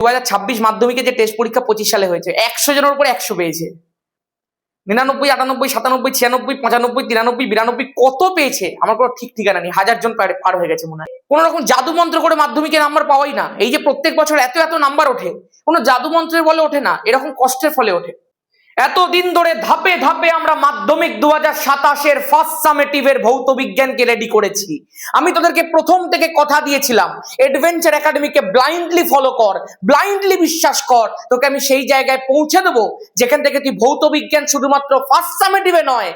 2026 মাধ্যমিকে যে টেস্ট পরীক্ষা 25 সালে হয়েছে, 100 জনের উপরে 100 পেয়েছে। 99, 98, 97, 96, 95, 93, 92 কত পেয়েছে আমার কোনো ঠিক ঠিকানা নেই। 1000 জন পার হয়ে গেছে মনে হয়। কোনো রকম জাদু মন্ত্র করে মাধ্যমিকে নাম্বার পাওয়াই না। এই যে প্রত্যেক বছর এত এত নাম্বার ওঠে, কোনো জাদু মন্ত্রের বলে ওঠে না, এরকম কষ্টের ফলে ওঠে। এতদিন ধরে ধাপে ধাপে আমরা মাধ্যমিক 2027 ফার্স্ট সামেটিভের ভৌত বিজ্ঞানকে রেডি করেছি। আমি তোদেরকে প্রথম থেকে কথা দিয়েছিলাম, অ্যাডভেঞ্চার একাডেমিকে ব্লাইন্ডলি ফলো কর, ব্লাইন্ডলি বিশ্বাস কর, তোকে আমি সেই জায়গায় পৌঁছে দেবো যেখান থেকে তুই ভৌত বিজ্ঞান শুধুমাত্র ফার্স্ট সামেটিভে নয়,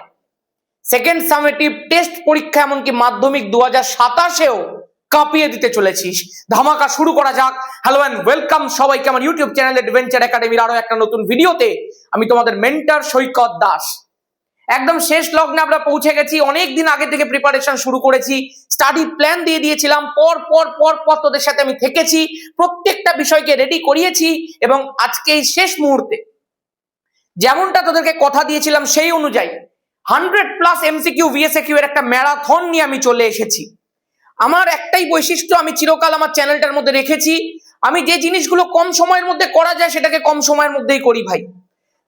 সেকেন্ড সামেটিভ টেস্ট পরীক্ষা এমনকি মাধ্যমিক 2027-এও কাঁপিয়ে দিতে চলেছিস। ধামাকা শুরু করা যাক। হ্যালো এন্ড ওয়েলকাম সবাইকে আমার ইউটিউব চ্যানেল অ্যাডভেঞ্চার একাডেমির আরো একটা নতুন ভিডিওতে। আমি তোমাদের মেন্টর সৈকত দাস। একদম শেষ লগ্নে আমরা পৌঁছে গেছি। অনেক দিন আগে থেকে প্রিপারেশন শুরু করেছি, স্টাডি প্ল্যান দিয়ে দিয়েছিলাম, পর পর পর পর তোদের সাথে আমি থেকেছি, প্রত্যেকটা বিষয়কে রেডি করিয়েছি এবং আজকে এই শেষ মুহূর্তে যেমনটা তোদেরকে কথা দিয়েছিলাম সেই অনুযায়ী 100+ এমসিকিউ ভিএসএকিউ এর একটা ম্যারাথন নিয়ে আমি চলে এসেছি। আমার একটাই বৈশিষ্ট্য আমি চিরকাল আমার চ্যানেলটার মধ্যে রেখেছি, আমি যে জিনিসগুলো কম সময়ের মধ্যে করা যায় সেটাকে কম সময়ের মধ্যেই করি ভাই।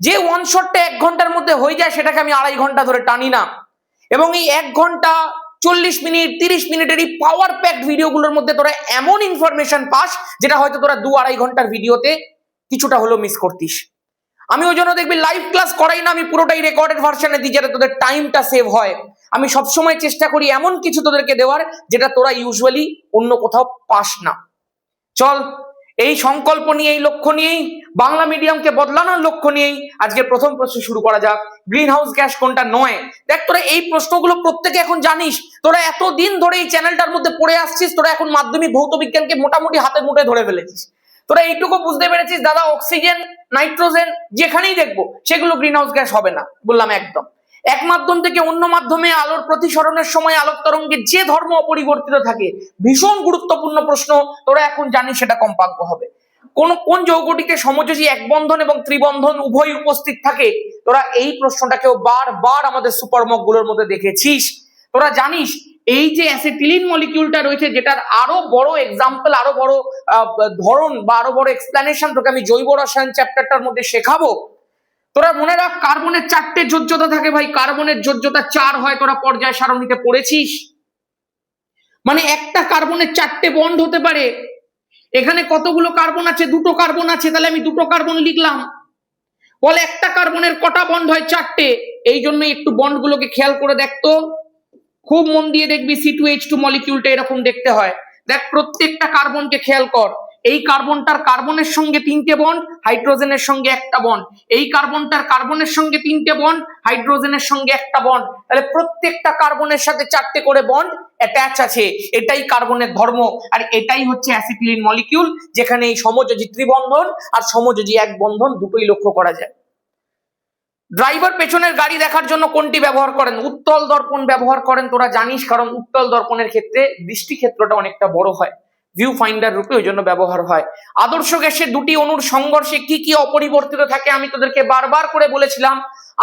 যে ওয়ান শটটা 1 ঘন্টার মধ্যে হয়ে যায় সেটাকে আমি 2.5 ঘন্টা ধরে টানি না। এবং এই 1 ঘন্টা 40 মিনিট 30 মিনিটের এই পাওয়ার প্যাকড ভিডিওগুলোর মধ্যে তোরা এমন ইনফরমেশন পাস যেটা হয়তো তোরা 2-2.5 ঘন্টার ভিডিওতে কিছুটা হলেও মিস করতিস। আমি ওই জন্য দেখবি লাইভ ক্লাস করাই না, আমি পুরোটাই রেকর্ডেড ভার্সনে দিই যাতে তোদের টাইমটা সেভ হয়। আমি সবসময় চেষ্টা করি এমন কিছু তোদেরকে দেওয়ার যেটা তোরা ইউজুয়ালি অন্য কোথাও পাস না। চল, এই সংকল্প নিয়ে, এই লক্ষ্য নিয়েই, বাংলা মিডিয়ামকে বদলানোর লক্ষ্য নিয়েই আজকে প্রথম প্রশ্ন শুরু করা যাক। গ্রিন হাউস গ্যাস কোনটা নয়? দেখ, তোরা এই প্রশ্নগুলো প্রত্যেকে এখন জানিস, তোরা এতদিন ধরে এই চ্যানেলটার মধ্যে পড়ে আসছিস, তোরা এখন মাধ্যমিক ভৌত বিজ্ঞানকে মোটামুটি হাতে মুঠে ধরে ফেলেছিস। তোরা এইটুকু বুঝতে পেরেছিস দাদা অক্সিজেন, নাইট্রোজেন যেখানেই দেখবো সেগুলো গ্রিন হাউস গ্যাস হবে না। বললাম একদম। এক মাধ্যম থেকে অন্য মাধ্যমে আলোর প্রতিসরণের সময় আলোক তরঙ্গের যে ধর্ম অপরিবর্তিত থাকে, ভীষণ গুরুত্বপূর্ণ প্রশ্ন, তোরা এখন জানিস সেটা কম্পাঙ্ক হবে। কোন যৌগটিতে সমযোজী এক বন্ধন এবং ত্রিবন্ধন উভয় উপস্থিত থাকে? তোরা এই প্রশ্নটাকেও বারবার আমাদের সুপারমক গুলোর মধ্যে দেখেছিস। তোরা জানিস এই যে অ্যাসিটিলিন মলিকিউলটা রয়েছে, যেটার আরো বড় এক্সাম্পল, আরো বড় ধরন বা আরো বড় এক্সপ্লেনেশন তোকে আমি জৈব রসায়ন চ্যাপ্টারটার মধ্যে শেখাবো। তোরা মনে রাখ, কার্বনের 4টে যোজ্যতা থাকে ভাই, কার্বনের যোজ্যতা 4 হয়, তোরা পর্যায় সারণীতে পড়েছিস। মানে একটা কার্বনের 4টে বন্ড হতে পারে। এখানে কতগুলো কার্বন আছে? 2টো কার্বন আছে, তাহলে আমি 2টো কার্বন লিখলাম। বলে একটা কার্বনের কটা বন্ড হয়? 4টে। এই জন্যই একটু বন্ডগুলোকে খেয়াল করে দেখতো, খুব মন দিয়ে দেখবি C2H2 মলিকিউলটা এরকম দেখতে হয়। দেখ, প্রত্যেকটা কার্বনকে খেয়াল কর। এই কার্বনটার কার্বনের সঙ্গে 3টে বন্ড, হাইড্রোজেনের সঙ্গে একটা বন্ড। এই কার্বনটার কার্বনের সঙ্গে 3টে বন্ড, হাইড্রোজেনের সঙ্গে একটা বন্ড। তাহলে প্রত্যেকটা কার্বনের সাথে 4টে করে বন্ড অ্যাটাচ আছে। এটাই কার্বনের ধর্ম, আর এটাই হচ্ছে অ্যাসিটিলিন মলিকিউল, যেখানে এই সমযোজী ত্রিবন্ধন আর সমযোজী এক বন্ধন দুটোই লক্ষ্য করা যায়। ড্রাইভার পেছনের গাড়ি দেখার জন্য কোনটি ব্যবহার করেন? উত্তল দর্পণ ব্যবহার করেন, তোরা জানিস, কারণ উত্তল দর্পণের ক্ষেত্রে দৃষ্টি ক্ষেত্রটা অনেকটা বড় হয়, ভিউ ফাইন্ডার রূপে ওই জন্য ব্যবহার হয়। আদর্শ গ্যাসের দুটি অণুর সংঘর্ষে কি কি অপরিবর্তিত থাকে? আমি তোদেরকে বারবার করে বলেছিলাম,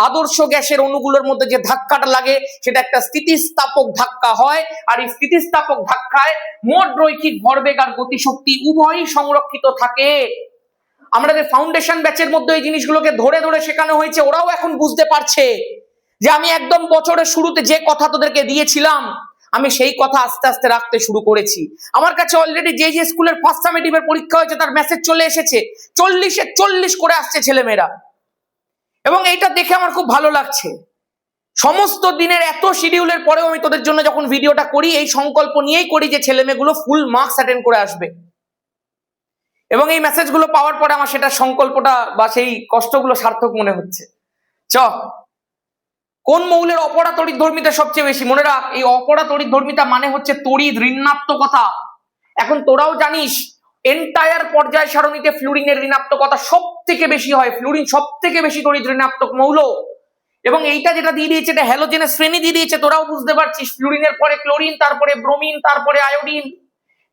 আদর্শ গ্যাসের অণুগুলোর মধ্যে যে ধাক্কাটা লাগে সেটা একটা স্থিতিস্থাপক ধাক্কা হয়, আর এই স্থিতিস্থাপক ধাক্কায় মোট রৈখিক ভরবেগ আর গতিশক্তি উভয়ই সংরক্ষিত থাকে। আমাদের ফাউন্ডেশন ব্যাচের মধ্যে এই জিনিসগুলোকে ধরে ধরে শেখানো হয়েছে, ওরাও এখন বুঝতে পারছে যে আমি একদম বছরের শুরুতে যে কথা তোদেরকে দিয়েছিলাম আমি সেই কথা আস্তে আস্তে রাখতে শুরু করেছি। আমার কাছে অলরেডি যে স্কুলের ফার্স্ট সামেটিভের পরীক্ষা হয়েছে তার মেসেজ চলে এসেছে, 40-এ 40 করে আসছে ছেলেমেয়েরা, এবং এইটা দেখে আমার খুব ভালো লাগছে। সমস্ত দিনের এত শিডিউলের পরেও আমি তোদের জন্য যখন ভিডিওটা করি এই সংকল্প নিয়েই করি যে ছেলেমেয়েগুলো ফুল মার্কস অ্যাটেন্ড করে আসবে। এবং এই মেসেজগুলো পাওয়ার পরে আমার সেটা সংকল্পটা বা সেই কষ্টগুলো সার্থক মনে হচ্ছে। কোন মৌলের অপরা তড়িৎ ধর্মিতা সবচেয়ে বেশি? মনে রাখ, এই অপরা তড়িৎ ধর্মিতা মানে হচ্ছে তড়িৎ ঋণাত্মকতা। এখন তোরাও জানিস এন্টায়ার পর্যায় সারণীতে ফ্লুরিনের ঋণাত্মকতা সব থেকে বেশি হয়। ফ্লুরিন সব থেকে বেশি তড়িৎ ঋণাত্মক মৌল, এবং এইটা যেটা দিয়ে দিয়েছে এটা হ্যালোজেনের শ্রেণী দিয়ে দিয়েছে, তোরাও বুঝতে পারছিস। ফ্লুরিনের পরে ক্লোরিন, তারপরে ব্রোমিন, তারপরে আয়োডিন।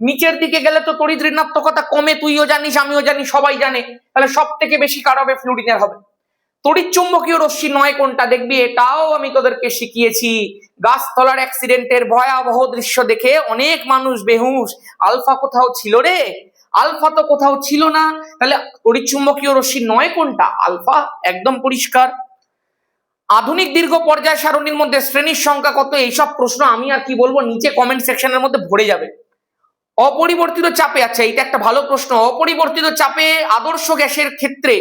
নিচের দিকে গেলে তো তড়িৎ ঋণাত্মকতা কমে, তুইও জানিস, আমিও জানি, সবাই জানে। তাহলে সব থেকে বেশি কার হবে? ফ্লুরিনের হবে। তড়িৎ চুম্বকীয় রশ্মি 9 কোনটা? দেখবি এটাও আমি তোদেরকে শিখিয়েছি। গাছতলার অ্যাক্সিডেন্টের ভয়াবহ দৃশ্য দেখে অনেক মানুষ বেহুশ, আলফা কোথাও ছিল রে। আলফা তো কোথাও ছিল না, তাহলে তড়িৎচুম্বকীয় রশ্মি নয় কোনটা? আলফা, একদম পরিষ্কার। আধুনিক দীর্ঘ পর্যায় সারণীর মধ্যে শ্রেণীর সংখ্যা কত? এইসব প্রশ্ন আমি আর কি বলবো, নিচে কমেন্ট সেকশনের মধ্যে ভরে যাবে। অপরিবর্তিত চাপে, আচ্ছা এইটা একটা ভালো প্রশ্ন, অপরিবর্তিত চাপে আদর্শ গ্যাসের ক্ষেত্রে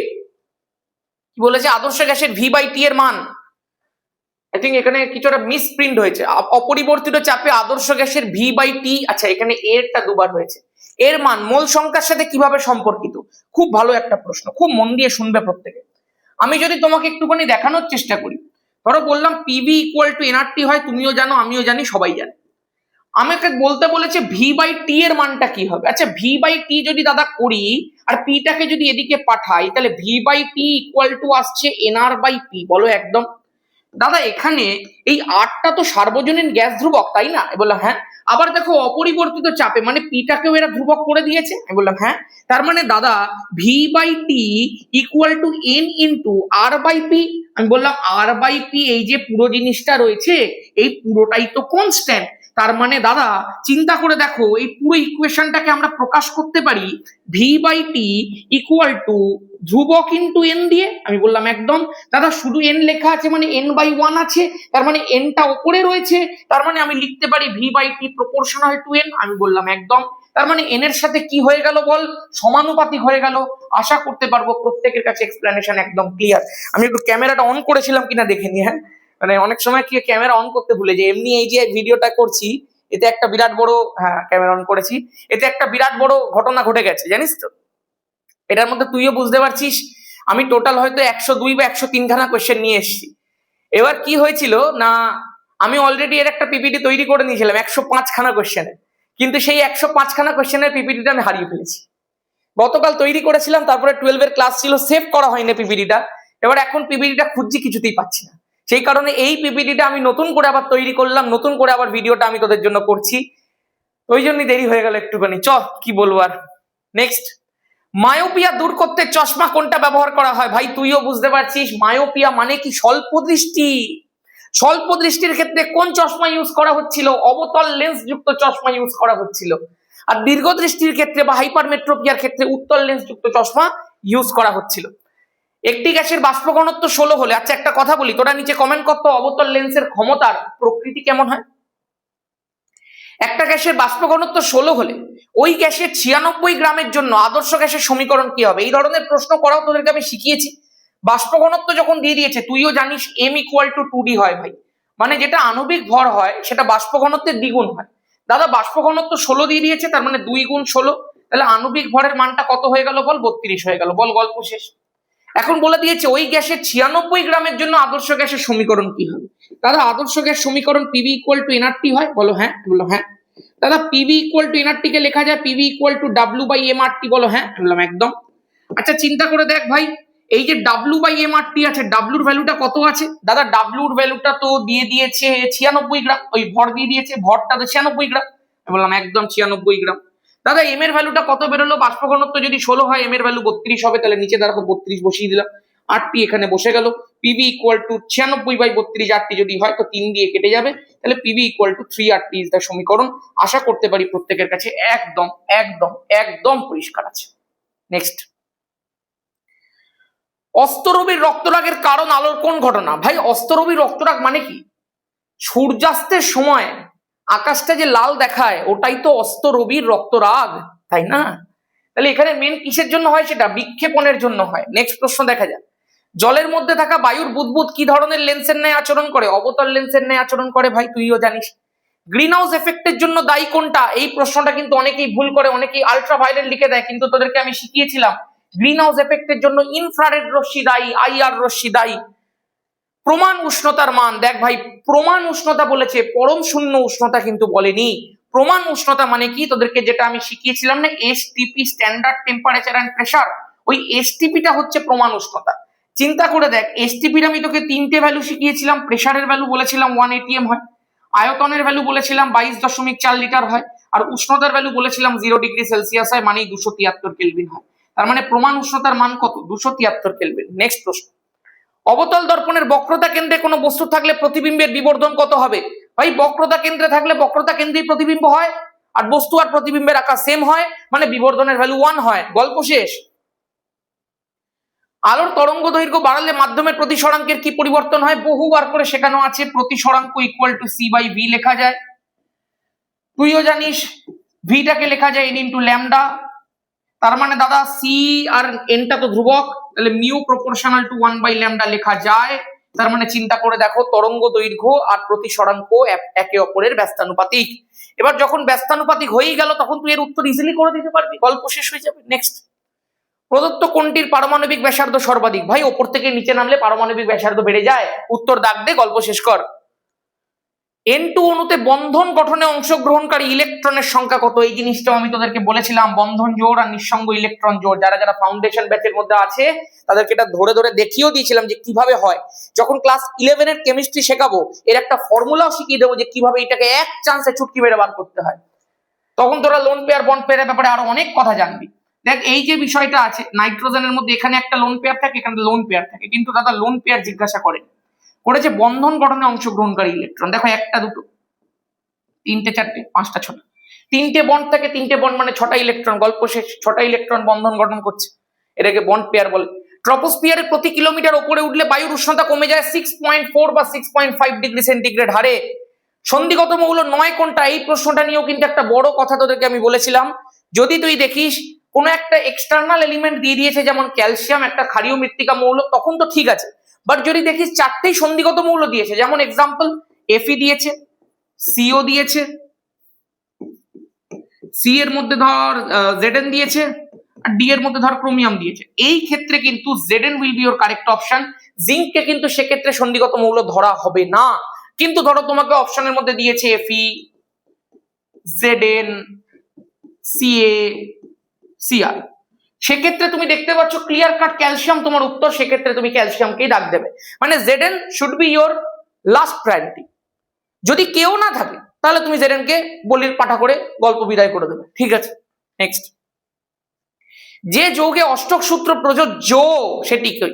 কি বলেছে? আদর্শ গ্যাসের ভি/টি এর মান, আই থিঙ্ক এখানে কিছুটা মিসপ্রিন্ট হয়েছে। অপরিবর্তিত চাপে আদর্শ গ্যাসের ভি/টি, আচ্ছা এখানে এরটা দুবার হয়েছে, এর মান মোল সংখ্যার সাথে কিভাবে সম্পর্কিত? খুব ভালো একটা প্রশ্ন, খুব মন দিয়ে শুনবে প্রত্যেকে। আমি যদি তোমাকে একটুখানি দেখানোর চেষ্টা করি, ধরো বললাম পিভি ইকুয়াল টু এনআরটি হয়, তুমিও জানো আমিও জানি সবাই জানে। আমাকে বলতে বলেছে ভি/টি এর মানটা কি হবে। আচ্ছা ভি/টি যদি দাদা করি আর পিটাকে যদি এদিকে পাঠাই, তাহলে ভি/টি ইকুয়াল টু আসছে এনআর/পি, বলো একদম। দাদা এখানে এই আরটা তো সার্বজনীন গ্যাস ধ্রুবক, তাই না? আমি বললাম হ্যাঁ। আবার দেখো অপরিবর্তিত চাপে, মানে পিটাকেও এরা ধ্রুবক করে দিয়েছে। আমি বললাম হ্যাঁ। তার মানে দাদা ভি/টি ইকুয়াল টু এন ইন্টু আর/পি। আমি বললাম আর/পি, এই যে পুরো জিনিসটা রয়েছে এই পুরোটাই তো কনস্ট্যান্ট। তার মানে দাদা চিন্তা করে দেখো, এই পুরো ইকুয়েশনটাকে আমরা প্রকাশ করতে পারি ভি/টি ইকুয়াল টু ধ্রুবক ইন্টু এন দিয়ে। আমি বললাম একদম। দাদা শুধু এন লেখা আছে মানে n/1 আছে, তার মানে এনটা উপরে রয়েছে, তার মানে আমি লিখতে পারি ভি/টি প্রপোর্শনাল টু এন। আমি বললাম একদম। তার মানে এন এর সাথে কি হয়ে গেল বল? সমানুপাতিক হয়ে গেল। আশা করতে পারবো প্রত্যেকের কাছে এক্সপ্লেনেশন একদম ক্লিয়ার। আমি একটু ক্যামেরাটা অন করেছিলাম কিনা দেখে নি, হ্যাঁ মানে অনেক সময় কি ক্যামেরা অন করতে ভুলে যাই। এমনি এই যে ভিডিওটা করছি এতে একটা বিরাট বড়, হ্যাঁ ক্যামেরা অন করেছি, এতে একটা বিরাট বড় ঘটনা ঘটে গেছে জানিস তো। এটার মধ্যে তুইও বুঝতে পারছিস, আমি টোটাল হয়তো 102 বা 103 খানা কোয়েশ্চেন নিয়ে এসেছি। এবার কি হয়েছিল না, আমি অলরেডি এর একটা পিপিটি তৈরি করে নিয়েছিলাম 105 খানা কোয়েশ্চেনের, কিন্তু সেই 105 খানা কোয়েশ্চেনের পিপিটিটা আমি হারিয়ে ফেলেছি। গতকাল তৈরি করেছিলাম, তারপরে 12 এর ক্লাস ছিল, সেভ করা হয়নি পিপিটিটা। এবার এখন পিপিটিটা খুঁজছি, কিছুতেই পাচ্ছি না। সেই কারণে এই পিপিটিটা আমি নতুন করে আবার তৈরি করলাম, নতুন করে আবার ভিডিওটা আমি তোদের জন্য করছি, ওই জন্যই দেরি হয়ে গেল একটুখানি। কি বলবো আর। নেক্সট, মায়োপিয়া দূর করতে চশমা কোনটা ব্যবহার করা হয়? ভাই তুইও বুঝতে পারছিস, মায়োপিয়া মানে কি? স্বল্প দৃষ্টি। স্বল্প দৃষ্টির ক্ষেত্রে কোন চশমা ইউজ করা হচ্ছিল? অবতল লেন্স যুক্ত চশমা ইউজ করা হচ্ছিল। আর দীর্ঘ দৃষ্টির ক্ষেত্রে বা হাইপারমেট্রোপিয়ার ক্ষেত্রে উত্তল লেন্স যুক্ত চশমা ইউজ করা হচ্ছিল। একটি গ্যাসের বাষ্প ঘনত্ব 16 হলে, আচ্ছা একটা কথা বলি, তোরা নিচে কমেন্ট করতো অবতল লেন্সের ক্ষমতার প্রকৃতি কেমন হয়। একটা গ্যাসের বাষ্প ঘনত্ব 16 হলে ওই গ্যাসের 96 গ্রামের জন্য আদর্শ গ্যাসের সমীকরণ কি হবে? এই ধরনের প্রশ্ন করাও তোদেরকে আমি শিখিয়েছি। বাষ্প ঘনত্ব যখন দিয়ে দিয়েছে, তুইও জানিস m ইকুয়াল টু 2d হয় ভাই, মানে যেটা আণবিক ভর হয় সেটা বাষ্প ঘনত্বের দ্বিগুণ হয়। দাদা বাষ্প ঘনত্ব 16 দিয়ে দিয়েছে, তার মানে 2 গুণ 16, তাহলে আণবিক ভরের মানটা কত হয়ে গেল বল? 32 হয়ে গেল। বল গল্প শেষ। এখন বলে দিয়েছে ওই গ্যাসের 96 গ্রামের জন্য আদর্শ গ্যাসের সমীকরণ কি হবে। দাদা আদর্শ গ্যাস সমীকরণ পিভি ইকুয়াল টু এনআরটি হয়, বলো হ্যাঁ। বললো হ্যাঁ। দাদা পিভি ইকুয়াল টু এনআরটি কে লেখা যায় পিভি ইকুয়াল টু W/mRT, বলো হ্যাঁ। বললাম একদম। আচ্ছা চিন্তা করে দেখ ভাই, এই যে W/mRT আছে, ডাব্লুর ভ্যালুটা কত আছে? দাদা ডাব্লুর ভ্যালুটা তো দিয়ে দিয়েছে 96 গ্রাম, ওই ভর দিয়ে দিয়েছে, ভরটা তো 96 গ্রাম। বললাম একদম 96 গ্রাম। দাদা এম এর ভ্যালুটা কত বেরোলো? বাষ্প ঘনত্ব যদি 16 হয় এম এর ভ্যালু 32 হবে, তাহলে নিচে দেখো 32 বসিয়ে দিলাম, আরটি এখানে বসে গেল। পিভি ইকুয়াল টু 96/32, আরটি যদি হয় তো 3 দিয়ে কেটে যাবে, তাহলে PV equal two 3RT is the সমীকরণ। আশা করতে পারি প্রত্যেকের কাছে একদম একদম একদম পরিষ্কার আছে। নেক্সট, অস্তরবির রক্তরাগের কারণ আলোর কোন ঘটনা? ভাই অস্তরবির রক্তরাগ মানে কি? সূর্যাস্তের সময় আকাশটা যে লাল দেখায় ওটাই তো অস্তরবির রক্তরাগ, তাই না? তাহলে এখানে মেন কিসের জন্য হয়? সেটা বিক্ষেপণের জন্য হয়। নেক্সট প্রশ্ন দেখা যাক, জলের মধ্যে থাকা বায়ুর বুদবুদ কি ধরনের লেন্সের ন্যায় আচরণ করে? অবতল লেন্সের ন্যায় আচরণ করে ভাই, তুইও জানিস। গ্রিন হাউস এফেক্টের জন্য দায়ী কোনটা? এই প্রশ্নটা কিন্তু অনেকেই ভুল করে, অনেকেই আলট্রাভায়োলেট লিখে দেয়, কিন্তু তোদেরকে আমি শিখিয়েছিলাম গ্রিন হাউস এফেক্টের জন্য ইনফ্রারেড রশ্মি দায়ী, আইআর রশ্মি দায়ী। প্রমাণ উষ্ণতার মান, দেখ ভাই প্রমাণ উষ্ণতা বলেছে, পরম শূন্য উষ্ণতা কিন্তু বলেনি। প্রমাণ উষ্ণতা মানে কি? তোদেরকে যেটা আমি শিখিয়েছিলাম না, STP standard temperature and pressure, ওই এসটিপিটা হচ্ছে প্রমাণ উষ্ণতা। চিন্তা করে দেখ, এসটিপির আমি তোকে 3টে ভ্যালু শিখিয়েছিলাম। প্রেসারের ভ্যালু বলেছিলাম 1 atm হয়, আয়তনের ভ্যালু বলেছিলাম 22.4 লিটার হয়, আর উষ্ণতার ভ্যালু বলেছিলাম 0 ডিগ্রি সেলসিয়াস হয়, মানে 273 কেলভিন হয়। তার মানে প্রমাণ উষ্ণতার মান কত? 273 কেলভিন। নেক্সট প্রশ্ন, অবতল দর্পণের বক্রতা কেন্দ্রে কোনো বস্তু থাকলে প্রতিবিম্বের বিবর্ধন কত হবে? ভাই বক্রতা কেন্দ্রে থাকলে বক্রতা কেন্দ্রেই প্রতিবিম্ব হয়। আর বস্তু আর প্রতিবিম্বের আকার সেম হয়, মানে বিবর্ধনের ভ্যালু 1 হয়, গল্প শেষ। আলোর তরঙ্গ দৈর্ঘ্য বাড়ালে মাধ্যমের প্রতিসরাঙ্কের কি পরিবর্তন হয়? বহুবার করে শেখানো আছে, প্রতিসরাঙ্ক equal to C by V লেখা যায়। তুইও জানিস ভিটাকে লেখা যায় এন ইন্টু ল্যামডা। তার মানে দাদা সি আর এনটা তো ধ্রুবক, তাহলে mu proportional to 1 by lambda লেখা যায়। তার মানে চিন্তা করে দেখো, তরঙ্গ দৈর্ঘ্য আর প্রতিসরাঙ্ক একে অপরের ব্যস্তানুপাতিক। এবার যখন ব্যস্তানুপাতিক হয়েই গেল তখন তুই এর উত্তর ইজিলি করে দিতে পারবি, গল্প শেষ হয়ে যাবে। নেক্সট, প্রদত্ত কোনটির পারমাণবিক ব্যাসার্ধ সর্বাধিক? ভাই ওপর থেকে নিচে নামলে পারমাণবিক ব্যাসার্ধ বেড়ে যায়, উত্তর দাগ দে, গল্প শেষ কর। N2 অণুতে বন্ধন গঠনে অংশগ্রহণকারী ইলেকট্রনের সংখ্যা কত? এই জিনিসটাও আমি তোদেরকে বলেছিলাম, বন্ধন জোড় আর নিঃসঙ্গ ইলেকট্রন জোড়। যারা যারা ফাউন্ডেশন ব্যাচের মধ্যে আছে তাদেরকে এটা ধরে ধরে দেখিয়েও দিয়েছিলাম যে কিভাবে হয়। যখন ক্লাস 11 এর কেমিস্ট্রি শেখাবো এর একটা ফর্মুলাও শিখিয়ে দেবো যে কিভাবে এটাকে এক চান্সে চুটকি মেরে বার করতে হয়। তখন তোরা লোন পেয়ার বন্ড পেয়ারের ব্যাপারে আরো অনেক কথা জানবি। দেখ এই যে বিষয়টা আছে, নাইট্রোজেনের মধ্যে এখানে একটা লোন পেয়ার থাকে, এখানে লোন পেয়ার থাকে, কিন্তু দাদা লোন পেয়ার জিজ্ঞাসা করেছে বন্ধন গঠনে অংশগ্রহণকারী ইলেকট্রন। দেখো একটা দুটো তিনটে চারটে পাঁচটা ছটা, তিনটে বন্ড থাকে, তিনটে বন্ড মানে 6টা ইলেকট্রন, গল্প শেষ। 6টা ইলেকট্রন বন্ধন গঠন করছে, এটাকে বন্ড পেয়ার বলে। ট্রপোস্ফিয়ারে প্রতি কিলোমিটার উপরে উঠলে বায়ুর উষ্ণতা কমে যায় 6.4 বা 6.5 ডিগ্রি সেন্টিগ্রেড হারে। সন্ধিগত মৌল 9 কোনটা? এই প্রশ্নটা নিয়েও কিন্তু একটা বড় কথা তোদেরকে আমি বলেছিলাম। যদি তুই দেখিস কোন একটা এক্সটার্নাল এলিমেন্ট দিয়ে দিয়েছে, যেমন ক্যালসিয়াম একটা ক্ষারীয় মৃত্তিকা মৌল, তখন তো ঠিক আছে। বাট যদি দেখিস 4টেই সন্ধিগত মৌল দিয়েছে, যেমন এক্সাম্পল Fe দিয়েছে, সিও দিয়েছে, সি এর মধ্যে ধর Zn দিয়েছে, আর ডি এর মধ্যে ধর ক্রোমিয়াম দিয়েছে, এই ক্ষেত্রে কিন্তু Zn will be your correct option. জিঙ্ককে কিন্তু সেক্ষেত্রে সন্ধিগত মৌল ধরা হবে না। কিন্তু ধরো তোমাকে অপশনের মধ্যে দিয়েছে Fe, Zn, Ca, Cr, সেক্ষেত্রে তুমি দেখতে পাচ্ছ ক্লিয়ার কাট ক্যালসিয়াম তোমার উত্তর, সেক্ষেত্রে তুমি ক্যালসিয়ামকেই দাগ দেবে। মানে Zn should be your last priority. যদি কেউ না থাকে তাহলে তুমি Zn কে বলির পাঠা করে গল্প বিদায় করে দেবে, ঠিক আছে। নেক্সট, যে যৌগে অষ্টক সূত্র প্রযোজ্য সেটি কি?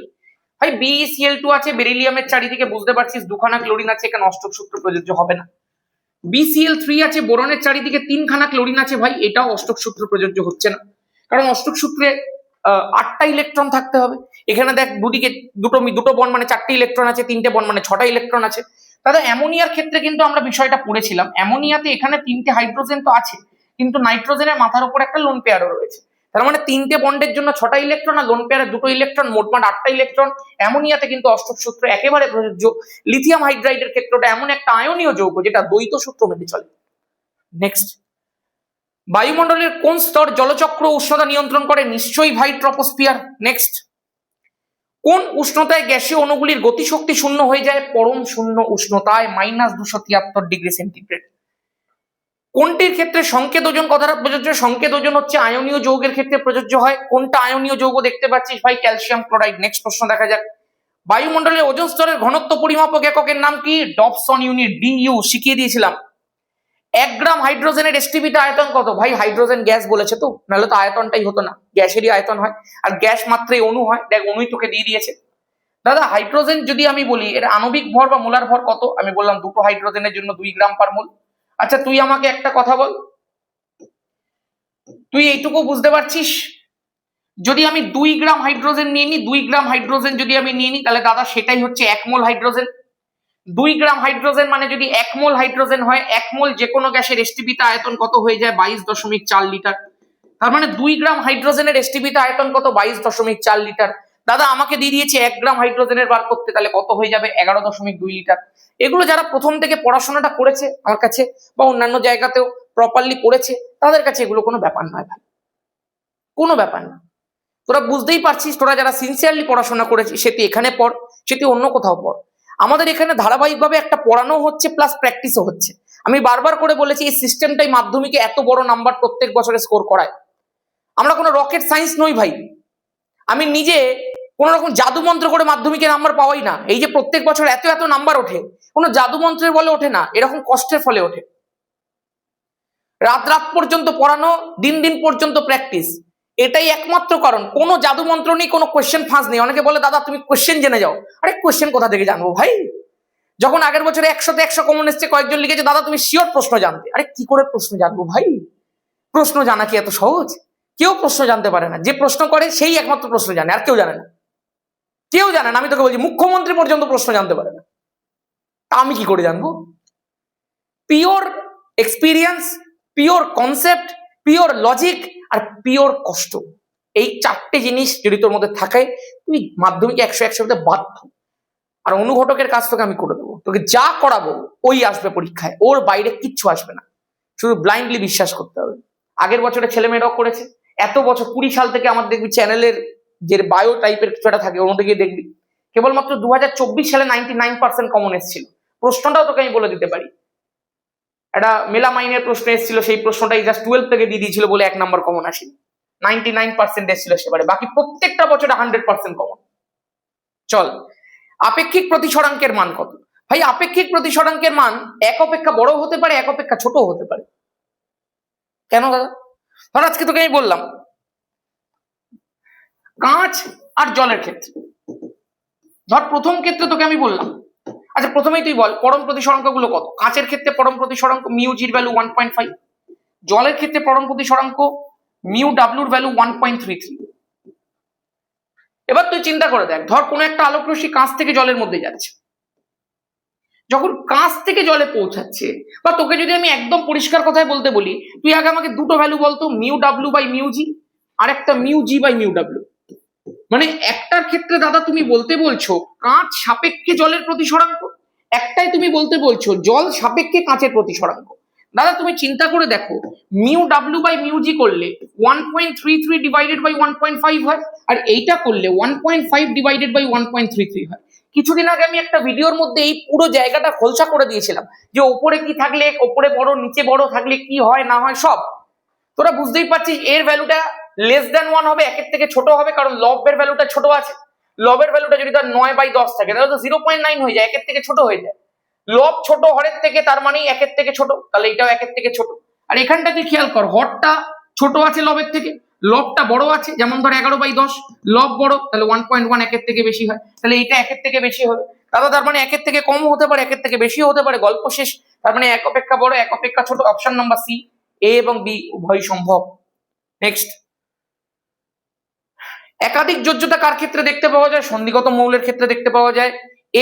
ভাই BeCl2 আছে, বেরিলিয়ামের চারিদিকে, বুঝতে পারছিস দুখানা ক্লোরিন আছে, এখানে অষ্টক সূত্র প্রযোজ্য হবে না। BeCl3 আছে, বোরনের চারিদিকে 3খানা ক্লোরিন আছে, ভাই এটাও অষ্টক সূত্র প্রযোজ্য হচ্ছে না, কারণ অষ্টক সূত্রে 8টা ইলেকট্রন থাকতে হবে। এখানে দেখ দুদিকে দুটো বন্ড মানে 4টে ইলেকট্রন আছে, 3টে বন্ড মানে 6টা ইলেকট্রন আছে। দাদা অ্যামোনিয়ার ক্ষেত্রে কিন্তু আমরা বিষয়টা পড়েছিলাম, অ্যামোনিয়াতে এখানে 3টে হাইড্রোজেন তো আছে, কিন্তু নাইট্রোজেনের মাথার উপর একটা লোন পেয়ারও রয়েছে। তার মানে 3টে বন্ডের জন্য 6টা ইলেকট্রন আর লোন পেয়ারে 2টো ইলেকট্রন, মোটমাট 8টা ইলেকট্রন। অ্যামোনিয়াতে কিন্তু অষ্টক সূত্র একেবারে প্রযোজ্য। লিথিয়াম হাইড্রাইডের ক্ষেত্রটা এমন একটা আয়নীয় যৌগ যেটা দ্বৈত সূত্র মেনে চলে। নেক্সট, বায়ুমণ্ডলের কোন স্তর জলচক্র উষ্ণতা নিয়ন্ত্রণ করে? নিশ্চয়ই ভাই ট্রপোস্ফিয়ার। নেক্সট, কোন উষ্ণতায় গ্যাসীয় অণুগুলির গতিশক্তি শূন্য হয়ে যায়? পরম শূন্য উষ্ণতায়, -273 ডিগ্রি সেন্টিগ্রেড। কোনটির ক্ষেত্রে সংকেতোজন কথাটা প্রযোজ্য? সংকেতোজন হচ্ছে আয়নীয় যৌগের ক্ষেত্রে প্রযোজ্য হয়। কোনটা আয়নীয় যৌগ দেখতে পাচ্ছিস? ভাই ক্যালসিয়াম ক্লোরাইড। নেক্সট প্রশ্ন দেখা যাক, বায়ুমণ্ডলের ওজোন স্তরের ঘনত্ব পরিমাপক এককের নাম কি? ডবসন ইউনিট, DU, শিখিয়ে দিয়েছিলাম। 1 গ্রাম হাইড্রোজেনের এসটিপিতে আয়তন কত? ভাই হাইড্রোজেন গ্যাস বলেছে তো, নাহলে তো আয়তনটাই হতো না, গ্যাসেরই আয়তন হয়, আর গ্যাস মাত্রই অণু হয়। দেখ অণুই তোকে দিয়ে দিয়েছে। দাদা হাইড্রোজেন যদি আমি বলি এর আণবিক ভর বা মোলার ভর কত? আমি বললাম দুটো হাইড্রোজেনের জন্য 2 গ্রাম পার মোল। আচ্ছা তুই আমাকে একটা কথা বল, তুই এইটুকু বুঝতে পারছিস যদি আমি 2 গ্রাম হাইড্রোজেন নিয়ে নিই, 2 গ্রাম হাইড্রোজেন যদি আমি নিয়ে নিই তাহলে দাদা সেটাই হচ্ছে 1 মোল হাইড্রোজেন। 2 গ্রাম হাইড্রোজেন মানে যদি 1 মোল হাইড্রোজেন হয়, 1 মোল যে কোনো গ্যাসের এসটিপিতে আয়তন কত হয়ে যায়? 22.4 লিটার। তার মানে 2 গ্রাম হাইড্রোজেনের এসটিপিতে আয়তন কত? 22.4 লিটার। দাদা আমাকে দিয়ে দিয়েছে 1 গ্রাম হাইড্রোজেনের বার করতে, তাহলে কত হয়ে যাবে? 11.2 লিটার। এগুলো যারা প্রথম থেকে পড়াশোনাটা করেছে আমার কাছে বা অন্যান্য জায়গাতেও প্রপারলি পড়েছে তাদের কাছে এগুলো কোনো ব্যাপার নয় ভাই, কোনো ব্যাপার না। তোরা বুঝতেই পারছিস, তোরা যারা সিনসিয়ারলি পড়াশোনা করেছিস সেটি এখানে পড়, সেটি অন্য কোথাও পড়। আমাদের এখানে ধারাবাহিকভাবে একটা পড়ানো হচ্ছে প্লাস প্র্যাকটিসও হচ্ছে। আমি বারবার করে বলেছি এই সিস্টেমটাই মাধ্যমিকে এত বড় নাম্বার প্রত্যেক বছরে স্কোর করায়। আমরা কোনো রকেট সায়েন্স নই ভাই। আমি নিজে কোন রকম জাদু মন্ত্র করে মাধ্যমিকে নাম্বার পাওয়াই না। এই যে প্রত্যেক বছর এত এত নাম্বার ওঠে, কোনো জাদু মন্ত্রের বলে ওঠে না, এরকম কষ্টের ফলে ওঠে। রাত রাত পর্যন্ত পড়ানো, দিন দিন পর্যন্ত প্র্যাকটিস, এটাই একমাত্র কারণ। কোনো জাদু মন্ত্র নেই, কোনো কোয়েশ্চেন ফাঁস নেই। অনেকে বলে দাদা তুমি কোয়েশ্চেন জেনে যাও। আরে কোয়েশ্চেন কোথা থেকে জানবো ভাই? যখন আগের বছরে 100তে 100 কমন এসছে, কয়েকজন লিখেছে দাদা তুমি শিওর প্রশ্ন জানতে। আরে কি করে প্রশ্ন জানবো ভাই? প্রশ্ন জানা কি এত সহজ? কেউ প্রশ্ন জানতে পারে না, যে প্রশ্ন করে সেই একমাত্র প্রশ্ন জানে, আর কেউ জানে না। কেউ জানে না, আমি তোকে বলছি মুখ্যমন্ত্রী পর্যন্ত প্রশ্ন জানতে পারে না, তা আমি কি করে জানবো? Pure experience, pure concept, pure logic আর পিওর কষ্ট, এই চারটে জিনিস যদি তোর মধ্যে থাকে, তুই মাধ্যমিকে 100 পেতে বাধ্য। আর অনুঘটকের কাজ তোকে আমি করে দেবো, তোকে যা করাবো ওই আসবে পরীক্ষায়, ওর বাইরে কিচ্ছু আসবে না, শুধু ব্লাইন্ডলি বিশ্বাস করতে হবে। আগের বছরে ছেলেমেয়েরাও করেছে, এত বছর 20 সাল থেকে আমার দেখবি চ্যানেলের যে বায়ো টাইপের কিছু একটা থাকে, ওর মধ্যে গিয়ে দেখবি কেবলমাত্র 2024 সালে 99% কমন এসেছিল। প্রশ্নটাও তোকে আমি বলে দিতে পারি, একটা মেলামাইনের প্রশ্ন এসেছিল, সেই প্রশ্নটাই জাস্ট 12 থেকে দিয়ে দিয়েছিল বলে 1 নম্বর কমন আসেনি। 99% এসেছিল সেবারে, বাকি প্রত্যেকটা বছরে 100% কমন। চল, আপেক্ষিক প্রতিসরাঙ্কের মান কত? ভাই আপেক্ষিক প্রতিসরাঙ্কের মান এক অপেক্ষা বড় হতে পারে, এক অপেক্ষা ছোট হতে পারে। কেন দাদা? ধর আজকে তোকে আমি বললাম কাঁচ আর জলের ক্ষেত্রে, ধর প্রথম ক্ষেত্রে তোকে আমি বললাম, আচ্ছা প্রথমেই তুই বল পরম প্রতিসরাঙ্ক গুলো কত? কাঁচের ক্ষেত্রে পরম প্রতিসরাঙ্ক মিউ জির ভ্যালু 1.5, জলের ক্ষেত্রে পরম প্রতিসরাঙ্ক মিউ ডাব্লুর ভ্যালু 1.33। এবার তুই চিন্তা করে দেখ, ধর কোনো একটা আলোক রশ্মি কাঁচ থেকে জলের মধ্যে যাচ্ছে, যখন কাঁচ থেকে জলে পৌঁছাচ্ছে, বা তোকে যদি আমি একদম পরিষ্কার কথায় বলতে বলি, তুই আগে আমাকে দুটো ভ্যালু বলতো, মিউ ডাব্লু বাই মিউ জি আর একটা মিউ জি বাই মিউ ডাব্লু। মানে একটার ক্ষেত্রে দাদা তুমি বলতে বলছো কাঁচ সাপেক্ষে জলের প্রতিসরাঙ্ক, একটাই তুমি বলতে বলছো জল সাপেক্ষে কাঁচের প্রতিসরাঙ্ক। দাদা তুমি চিন্তা করে দেখো, মিউ ডাব্লু বাই মিউ জি করলে 1.33 ডিভাইডেড বাই 1.5 হয়, আর এইটা করলে 1.5 ডিভাইডেড বাই 1.33 হয়। কিছুদিন আগে আমি একটা ভিডিওর মধ্যে এই পুরো জায়গাটা খোলসা করে দিয়েছিলাম, যে ওপরে কি থাকলে ওপরে বড়, নিচে বড় থাকলে কি হয় না হয় সব। তোরা বুঝতেই পারছিস এর ভ্যালুটা লেস দ্যান 1 হবে, একের থেকে ছোট হবে, কারণ লবের ভ্যালুটা ছোট আছে। লবের ভ্যালুটা যদি তার 9/10 থাকে তাহলে তো 0.9 হয়ে যায়, একের থেকে ছোট হয়ে যায়। লব ছোট হরের থেকে, তার মানে একের থেকে ছোট, তাহলে এটাও একের থেকে ছোট। আর এখানটা তুই খেয়াল কর, হরটা ছোট আছে লবের থেকে, লবটা বড় আছে, যেমন ধর 11/10, লব বড়, তাহলে 1.1 একের থেকে বেশি হয়, তাহলে এটা একের থেকে বেশি হবে। দাদা তার মানে একের থেকে কম হতে পারে, একের থেকে বেশি হতে পারে, গল্প শেষ। তার মানে এক অপেক্ষা বড়, এক অপেক্ষা ছোট। অপশন নাম্বার সি, এ এবং বি উভয় সম্ভব। নেক্সট, একাধিক যোজ্যতা কার ক্ষেত্রে দেখতে পাওয়া যায়? সন্ধিগত মৌলের ক্ষেত্রে দেখতে পাওয়া যায়।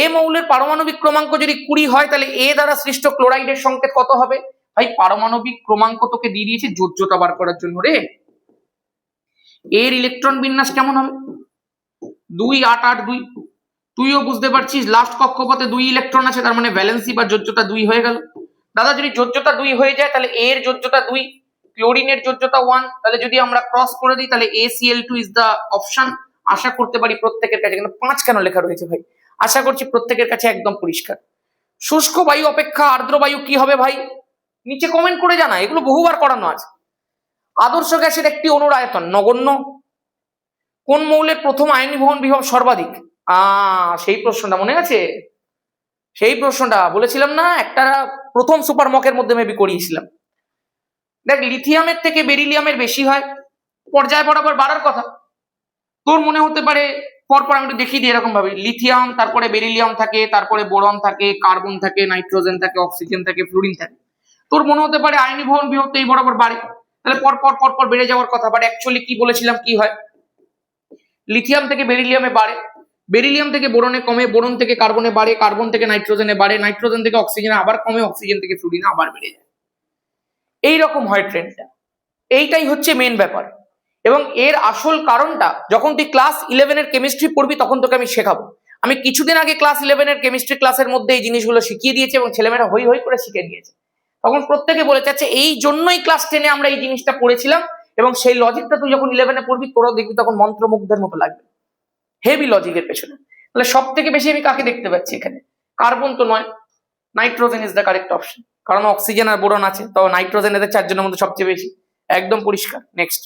এ মৌলের পারমাণবিক ক্রমাঙ্ক যদি 20 হয়, তাহলে এ দ্বারা সৃষ্ট ক্লোরাইডের সংকেত কত হবে? ভাই পারমাণবিক ক্রমাঙ্ক তোকে দিয়ে দিয়েছে যোজ্যতা বার করার জন্য রে। এর ইলেকট্রন বিন্যাস কেমন হবে? 2 8 8 2। তুইও বুঝতে পারছিস লাস্ট কক্ষপথে 2 ইলেকট্রন আছে, তার মানে ভ্যালেন্সি বা যোজ্যতা 2 হয়ে গেল। দাদা যদি যোজ্যতা 2 হয়ে যায়, তাহলে এর যোজ্যতা 2, ক্লোরিনের যোজ্যতা 1, তাহলে যদি আমরা ক্রস করে দিই তাহলে ACl2 ইজ দা অপশন। আশা করতে পারি প্রত্যেকের কাছে, কিন্তু 5 কেন লেখা রয়েছে ভাই? আশা করছি প্রত্যেকের কাছে একদম পরিষ্কার। শুষ্ক বায়ু অপেক্ষা আর্দ্র বায়ু কি হবে ভাই? নিচে কমেন্ট করে জানা, এগুলো বহুবার করানো আছে। আদর্শ গ্যাসের একটি অণুর আয়তন নগণ্য। কোন মৌলের প্রথম আয়নীভবন বিভব সর্বাধিক? সেই প্রশ্নটা মনে আছে? সেই প্রশ্নটা বলেছিলাম না, একটা প্রথম সুপার মকের মধ্যে মেবি করিয়েছিলাম। দেখ লিথিয়ামের থেকে বেরিলিয়ামের বেশি হয়, পর্যায় বরাবর বাড়ার কথা। তোর মনে হতে পারে, পরপর আমি দেখিয়ে দিই এরকম ভাবে, লিথিয়াম, তারপরে বেরিলিয়াম থাকে, তারপরে বোরন থাকে, কার্বন থাকে, নাইট্রোজেন থাকে, অক্সিজেন থাকে, ফ্লুরিন থাকে। তোর মনে হতে পারে আয়নীভবন বিভব তো এই বরাবর বাড়ে, তাহলে পরপর বেড়ে যাওয়ার কথা। বাট অ্যাকচুয়ালি কি বলেছিলাম কি হয়? লিথিয়াম থেকে বেরিলিয়ামে বাড়ে, বেরিলিয়াম থেকে বোরনে কমে, বোরন থেকে কার্বনে বাড়ে, কার্বন থেকে নাইট্রোজেনে বাড়ে, নাইট্রোজেন থেকে অক্সিজেনে আবার কমে, অক্সিজেন থেকে ফ্লুরিনে আবার বেড়ে যায়। এইরকম হয় ট্রেন্ডটা। এইটাই হচ্ছে মেন ব্যাপার। এবং এর আসল কারণটা যখন তুই ক্লাস 11-এর কেমিস্ট্রি পড়বি তখন তোকে আমি শেখাবো। আমি কিছুদিন আগে ক্লাস 11-এর কেমিস্ট্রি ক্লাসের মধ্যে এই জিনিসগুলো শিখিয়ে দিয়েছি এবং ছেলেমেয়েরা হই হই করে শিখে দিয়েছে। তখন প্রত্যেকে বলে যাচ্ছে এই জন্যই ক্লাস 10-এ আমরা এই জিনিসটা পড়েছিলাম, এবং সেই লজিকটা তুই যখন 11-এ পড়বি তোরাও দেখবি তখন মন্ত্রমুগ্ধের মতো লাগবে। হেভি লজিকের পেছনে। তাহলে সব থেকে বেশি আমি কাকে দেখতে পাচ্ছি এখানে? কার্বন তো নয়, nitrogen is the correct option, কারণ অক্সিজেন আর বোরন আছে, তো নাইট্রোজেন এদের 4 জনের মধ্যে সবচেয়ে বেশি, একদম পরিষ্কার। নেক্সট,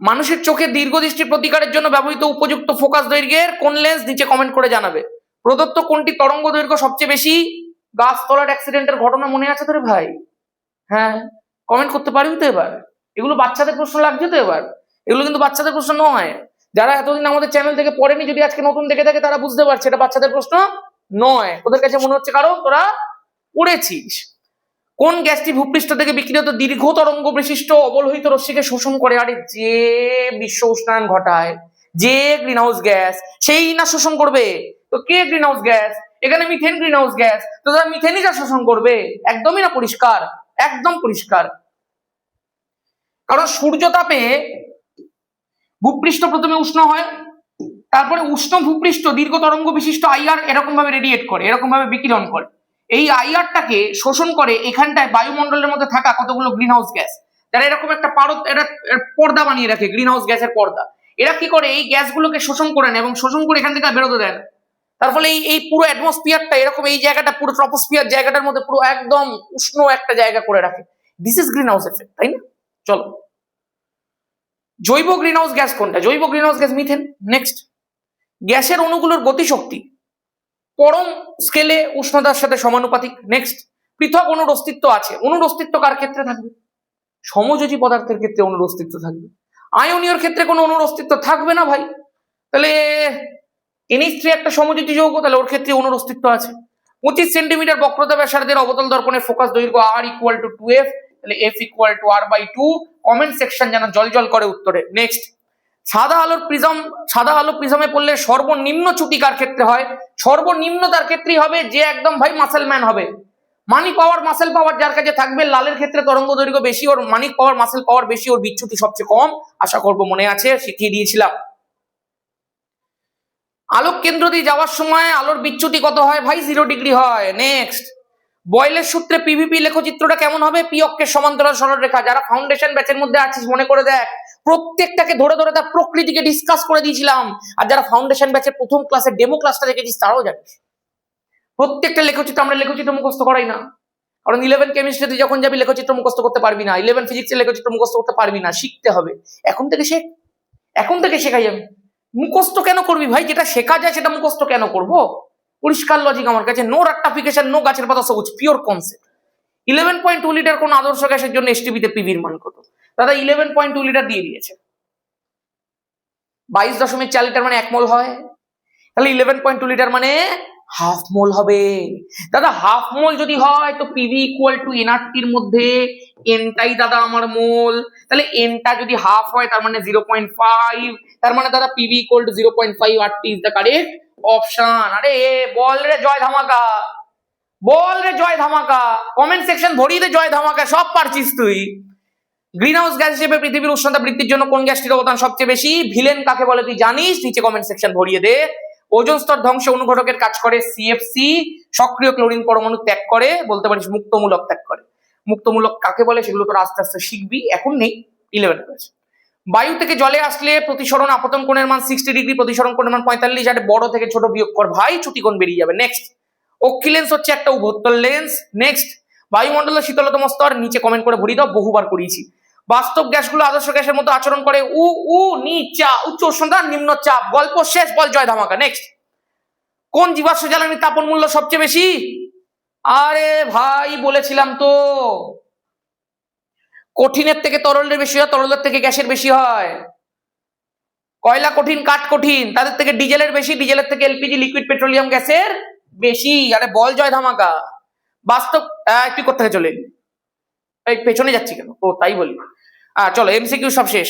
মানুষের চোখে দীর্ঘদৃষ্টি প্রতিকারের জন্য ব্যবহৃত উপযুক্ত ফোকাস দৈর্ঘ্যের কোন লেন্স নিচে কমেন্ট করে জানাবে। প্রদত্ত কোনটি তরঙ্গ দৈর্ঘ্য সবচেয়ে বেশি? গাছতলার অ্যাক্সিডেন্টের ঘটনা মনে আছে তোর ভাই? হ্যাঁ, কমেন্ট করতে পারবি তো এবার? এগুলো বাচ্চাদের প্রশ্ন লাগছে তো এবার? এগুলো কিন্তু বাচ্চাদের প্রশ্ন নয়। যারা এতদিন আমাদের চ্যানেল থেকে পড়েনি, যদি আজকে নতুন দেখে থাকে তারা বুঝতে পারছে এটা বাচ্চাদের প্রশ্ন নয়। তোদের কাছে মনে হচ্ছে কারো তোরা পড়েছিস। কোন গ্যাসটি ভূপৃষ্ঠ থেকে বিকিরিত দীর্ঘ তরঙ্গ বিশিষ্ট অবলোহিত রশ্মিকে শোষণ করে? আরে যে বিশ্ব উষ্ণায়ন ঘটায়, যে গ্রিন হাউস গ্যাস, সেই না শোষণ করবে? তো কে গ্রিন হাউস গ্যাস? এখানে মিথেন গ্রিন হাউস গ্যাস, তো তারা মিথেনই যা শোষণ করবে। একদমই না পরিষ্কার, একদম পরিষ্কার। কারণ সূর্যতাপে ভূপৃষ্ঠ প্রথমে উষ্ণ হয়, তারপরে উষ্ণ ভূপৃষ্ঠ দীর্ঘ তরঙ্গ বিশিষ্ট আইআর এরকম ভাবে রেডিয়েট করে, এরকম ভাবে বিকিরণ করে। এই আইআরটাকে শোষণ করে এখানটায় বায়ুমণ্ডলের মধ্যে থাকা কতগুলো গ্রিন হাউস গ্যাস, যারা এরকম একটা পর্দা বানিয়ে রাখে, গ্রিন হাউস গ্যাসের পর্দা। এরা কি করে? এই গ্যাসগুলোকে শোষণ করে নেয় এবং শোষণ করে এখান থেকে বেরোতে দেয় না। তার ফলে এই পুরো অ্যাটমসফিয়ারটা এরকম, এই জায়গাটা পুরো ট্রপোস্ফিয়ার জায়গাটার মধ্যে পুরো একদম উষ্ণ একটা জায়গা করে রাখে। This is green house effect, তাই না? চলো, জৈব গ্রিন হাউস গ্যাস কোনটা? জৈব green house gas methane. Next, গ্যাসের অণুগুলোর গতিশক্তি পরম স্কেলে উষ্ণতার সাথে সমানুপাতিক। নেক্সট, পৃথক অণুর অস্তিত্ব আছে। অণুর অস্তিত্ব কার ক্ষেত্রে থাকবে? সমযোজী পদার্থের ক্ষেত্রে অণুর অস্তিত্ব থাকবে। আয়নীয় ক্ষেত্রে কোনো অণুর অস্তিত্ব থাকবে না ভাই। তাহলে NH3 একটা সমযোজী যৌগ, তাহলে ওর ক্ষেত্রে অণুর অস্তিত্ব আছে। 25 সেন্টিমিটার বক্রতা ব্যাসার্ধের অবতল দর্পণের ফোকাস দৈর্ঘ্য R = 2F, তাহলে F = R/2। কমেন্ট সেকশন যেন জল করে উত্তরে। নেক্সট, সাদা আলো প্রিজমে পড়লে সর্বনিম্ন চ্যুতি কার ক্ষেত্রে হয়? সর্বনিম্ন তার ক্ষেত্রেই হবে যে একদম ভাই মাসেল ম্যান হবে। মানি পাওয়ার, মাসেল পাওয়ার যার কাছে থাকবে, লালের ক্ষেত্রে তরঙ্গ দৈর্ঘ্য বেশি, ওর মানিক পাওয়ার, মাসেল পাওয়ার বেশি, ওর বিচ্যুতি সবচেয়ে কম। আশা করবো মনে আছে, শিখিয়ে দিয়েছিলাম। আলোক কেন্দ্র দিয়ে যাওয়ার সময় আলোর বিচ্যুতি কত হয়? ভাই 0 ডিগ্রি হয়। নেক্সট, বয়েলের সূত্রে পিভিপি লেখচিত্রটা কেমন হবে? পি অক্ষের সমান্তরাল সরলরেখা। যারা ফাউন্ডেশন ব্যাচের মধ্যে আছিস মনে করে দেখ, প্রত্যেকটাকে ধরে ধরে তার প্রকৃতিকে ডিসকাস করে দিয়েছিলাম। আর যারা ফাউন্ডেশন ব্যাচের প্রথম ক্লাসের ডেমো ক্লাসটা দেখেছিস তারাও জানিস প্রত্যেকটা লেখচিত্র। আমরা লেখচিত্র মুখস্থ করাই না, কারণ 11 কেমিস্ট্রিতে যখন যাবি লেখচিত্র মুখস্থ করতে পারবি না, 11 ফিজিক্সের লেখচিত্র মুখস্থ করতে পারবি না। শিখতে হবে এখন থেকে, এখন থেকে শেখা যাবে। মুখস্থ কেন করবি ভাই? যেটা শেখা যায় সেটা মুখস্থ কেন করব? পরিষ্কার লজিক আমার কাছে। নো রাট্টাফিকেশন, নো গাছের পাতা সবুজ, পিওর কনসেপ্ট। 11.2 লিটার কোন আদর্শ গ্যাসের জন্য এসটিপিতে পিভির মান কত? দাদা 11.2 লিটার দিয়ে দিয়েছে। 22.4 লিটার মানে 1 মোল হয়, তাহলে 11.2 লিটার মানে হাফ মোল হবে। দাদা হাফ মোল যদি হয় তো পিভি = nRTর মধ্যে এনটাই দাদা আমার মোল। তাহলে এনটা যদি হাফ হয় তার মানে 0.5, তার মানে দাদা PV = 0.5 RT is the correct option. আরে বল রে জয় ধামাকা, বল রে জয় ধামাকা, কমেন্ট সেকশন ভরিয়ে দে জয় ধামাকা, সব পারছিস তুই। গ্রিন হাউস গ্যাস হিসেবে পৃথিবীর উষ্ণতা বৃদ্ধির জন্য কোন গ্যাসটির অবদান সবচেয়ে বেশি? ভিলেন কাকে বলে তুই জানিস? নিচে কমেন্ট সেকশন ভরিয়ে দে। ওজোন স্তর ধ্বংসে অনুঘটকের কাজ করে সিএফসি। সক্রিয় ক্লোরিন পরমাণু ত্যাগ করে, বলতে পারিস মুক্তমূলক ত্যাগ করে। মুক্তমূলক কাকে বলে সেগুলো তোরা আস্তে আস্তে শিখবি, এখন নেই, 11 ক্লাস। বায়ু থেকে জলে আসলে প্রতিসরণ আপতন কোণের মান 60 ডিগ্রি, প্রতিসরণ কোণের মান 45। আর বড় থেকে ছোট বিয়োগ কর ভাই, চ্যুতিকোণ বেরিয়ে যাবে। নেক্সট, অক্ষি লেন্স হচ্ছে একটা উভত্তল লেন্স। নেক্সট, বায়ুমণ্ডলের শীতলতম স্তর, নিচে কমেন্ট করে ভরিয়ে দাও, বহুবার করিয়েছি। বাস্তব গ্যাসগুলো আদর্শ গ্যাসের মতো আচরণ করে। নিচা উচ্চ উষ্ণতা নিম্ন চাপ। গল্প শেষ, বল জয় ধামাকা। নেক্সট, কোন জীবাশ্ম জ্বালানির তাপন মূল্য সবচেয়ে বেশি? আরে ভাই বলেছিলাম তো, কঠিনের থেকে তরলের বেশি হয়, তরলের থেকে গ্যাসের বেশি হয়। কয়লা কঠিন, কাঠ কঠিন, তাদের থেকে ডিজেলের বেশি, ডিজেলের থেকে এলপিজি লিকুইড পেট্রোলিয়াম গ্যাসের বেশি। আরে বল জয় ধামাকা। বাস্তব তুই কোথা চলে এলি? এই পেছনে যাচ্ছি কেন? ও তাই বলি। চলো এমসিকিউ সব শেষ,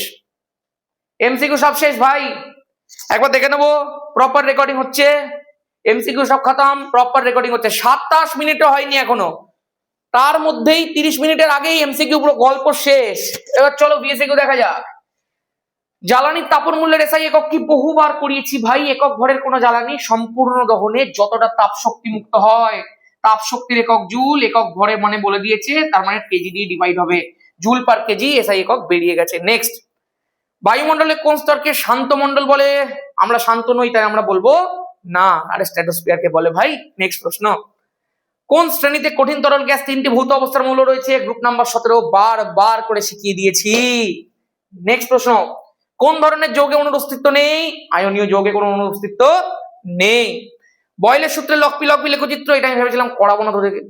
এমসিকিউ সব শেষ ভাই, একবার দেখে নেবো। প্রপার রেকর্ডিং হচ্ছে, এমসিকিউ সব খতম, প্রপার রেকর্ডিং হচ্ছে। 27 মিনিটও হয়নি এখনো, তার মধ্যেই 30 মিনিটের আগেই এমসিকিউ পুরো গল্প শেষ। এবার চলো বিএসকিউ দেখা যাক। জ্বালানির তাপন মূল্যের এসআই একক কি? বহুবার করিয়েছি ভাই। একক ভরের কোন জ্বালানি সম্পূর্ণ দহনে যতটা তাপ শক্তি মুক্ত হয়, তাপ শক্তির একক জুল, একক ভরে মানে বলে দিয়েছে, তার মানে কেজি দিয়ে ডিভাইড হবে, জুল পার কেজি, এসআই একক বেরিয়ে গেছে। নেক্সট, বায়ুমণ্ডলের কোন স্তরকে শান্ত মণ্ডল বলে? আমরা শান্ত নই তাই আমরা বলবো না, আরে স্ট্র্যাটোস্ফিয়ারকে বলে ভাই। নেক্সট প্রশ্ন, কোন শ্রেণীতে কঠিন তরল গ্যাস 3টি ভৌত অবস্থার মৌল রয়েছে? গ্রুপ নাম্বার 17 বার করে শিখিয়ে দিয়েছি। নেক্সট প্রশ্ন, কোন ধরনের যৌগে অণুর অস্তিত্ব নেই? আয়নীয় যৌগে কোনো অণুর অস্তিত্ব নেই। বয়েলের সূত্রে লকপি লেখচিত্র, এটা আমি ভেবেছিলাম করাবো না তোদেরকে,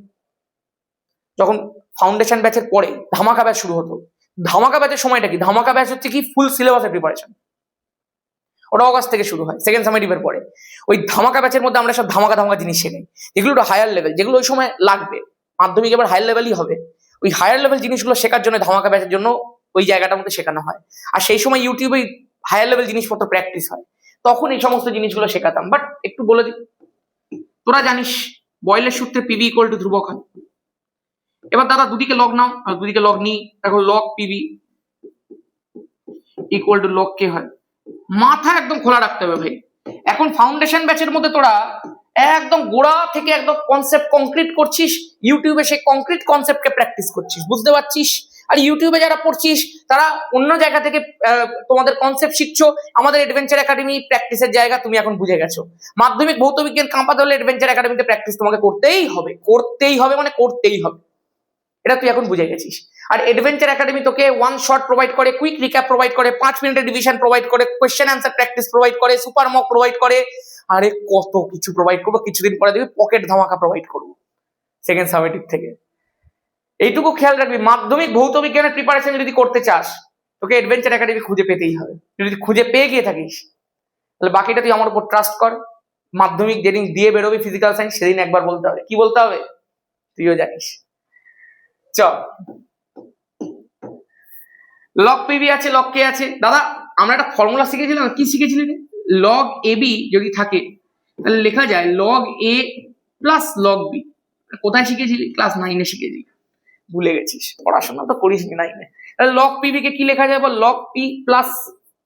যখন ফাউন্ডেশন ব্যাচের পরে ধামাকা ব্যাচ শুরু হতো। ধামাকা ব্যাচের সময়টা কি? ধামাকা ব্যাচ হচ্ছে কি ফুল সিলেবাসের প্রিপারেশন। ওটা অগাস্ট থেকে শুরু হয়, সেকেন্ড সামেটিভের পরে। ওই ধামাকা ব্যাচের মধ্যে আমরা সব ধামাকা ধামাকা জিনিস শেখাই, যেগুলো একটু হায়ার লেভেল, যেগুলো ওই সময় লাগবে। মাধ্যমিক এবার হায়ার লেভেলই হবে, ওই হায়ার লেভেল জিনিসগুলো শেখার জন্য ধামাকা ব্যাচের জন্য ওই জায়গাটার মধ্যে শেখানো হয়। আর সেই সময় ইউটিউবে হায়ার লেভেল জিনিসপত্র প্র্যাকটিস হয়, তখন এই সমস্ত জিনিসগুলো শেখাতাম। বাট একটু বলে দিই, তোরা জানিস বয়েলের সূত্রে পিভি ইকুয়াল টু ধ্রুবক হয়। এবার দাদা দুদিকে লগ নাও, আর দুদিকে লগ নিই, দেখো log PV equal to log কে হয়। মাথা একদম খোলা রাখতে হবে ভাই। এখন ফাউন্ডেশন ব্যাচের মধ্যে তোরা একদম গোড়া থেকে একদম কনসেপ্ট কংক্রিট করছিস, ইউটিউবে সেই কংক্রিট কনসেপ্টকে প্র্যাকটিস করছিস, বুঝতে পারছিস? আর ইউটিউবে যারা পড়ছিস তারা অন্য জায়গা থেকে তোমাদের কনসেপ্ট শিখছো। আমাদের অ্যাডভেঞ্চার একাডেমি প্র্যাকটিসের জায়গা, তুমি এখন বুঝে গেছো। মাধ্যমিক ভৌত বিজ্ঞান কাঁপাতে হলে অ্যাডভেঞ্চার একাডেমিতে প্র্যাকটিস তোমাকে করতেই হবে, করতেই হবে, মানে করতেই হবে, এটা তুই এখন বুঝে গেছিস। আর অ্যাডভেঞ্চার একাডেমি তোকে ওয়ান শট প্রোভাইড করে, কুইক রিক্যাপ প্রোভাইড করে, 5 মিনিটের ডিভিশন প্রোভাইড করে, কোয়েশ্চেন অ্যান্সার প্র্যাকটিস প্রোভাইড করে, সুপার মক প্রোভাইড করে, আরে কত কিছু প্রোভাইড করবো। কিছুদিন পরে দেখবি পকেট ধামাকা প্রোভাইড করবো সেকেন্ড সামেটিভ থেকে। এইটুকু খেয়াল রাখবি, মাধ্যমিক ভৌত বিজ্ঞানের প্রিপারেশন যদি করতে চাস তোকে অ্যাডভেঞ্চার একাডেমি খুঁজে পেতেই হবে। যদি খুঁজে পেয়ে গিয়ে থাকিস তাহলে বাকিটা তুই আমার উপর ট্রাস্ট কর। মাধ্যমিক যেদিন দিয়ে বেরোবি ফিজিক্যাল সায়েন্স, সেদিন একবার বলতে হবে, কি বলতে হবে তুইও জানিস। চল, লগ পিভি আছে, লগ কে আছে। দাদা আমরা একটা ফর্মুলা শিখেছিলাম, কি শিখেছিলি? লগ এ বি যদি থাকে তাহলে লেখা যায় লগ এ প্লাস লগ বি। কোথায় শিখেছিলি? ক্লাস 9-এ শিখেছিলি, ভুলে গেছিস, পড়াশোনা তো করিস নি 9-এ। তাহলে লগ পিভি কে কি লেখা যায় বল? Log P plus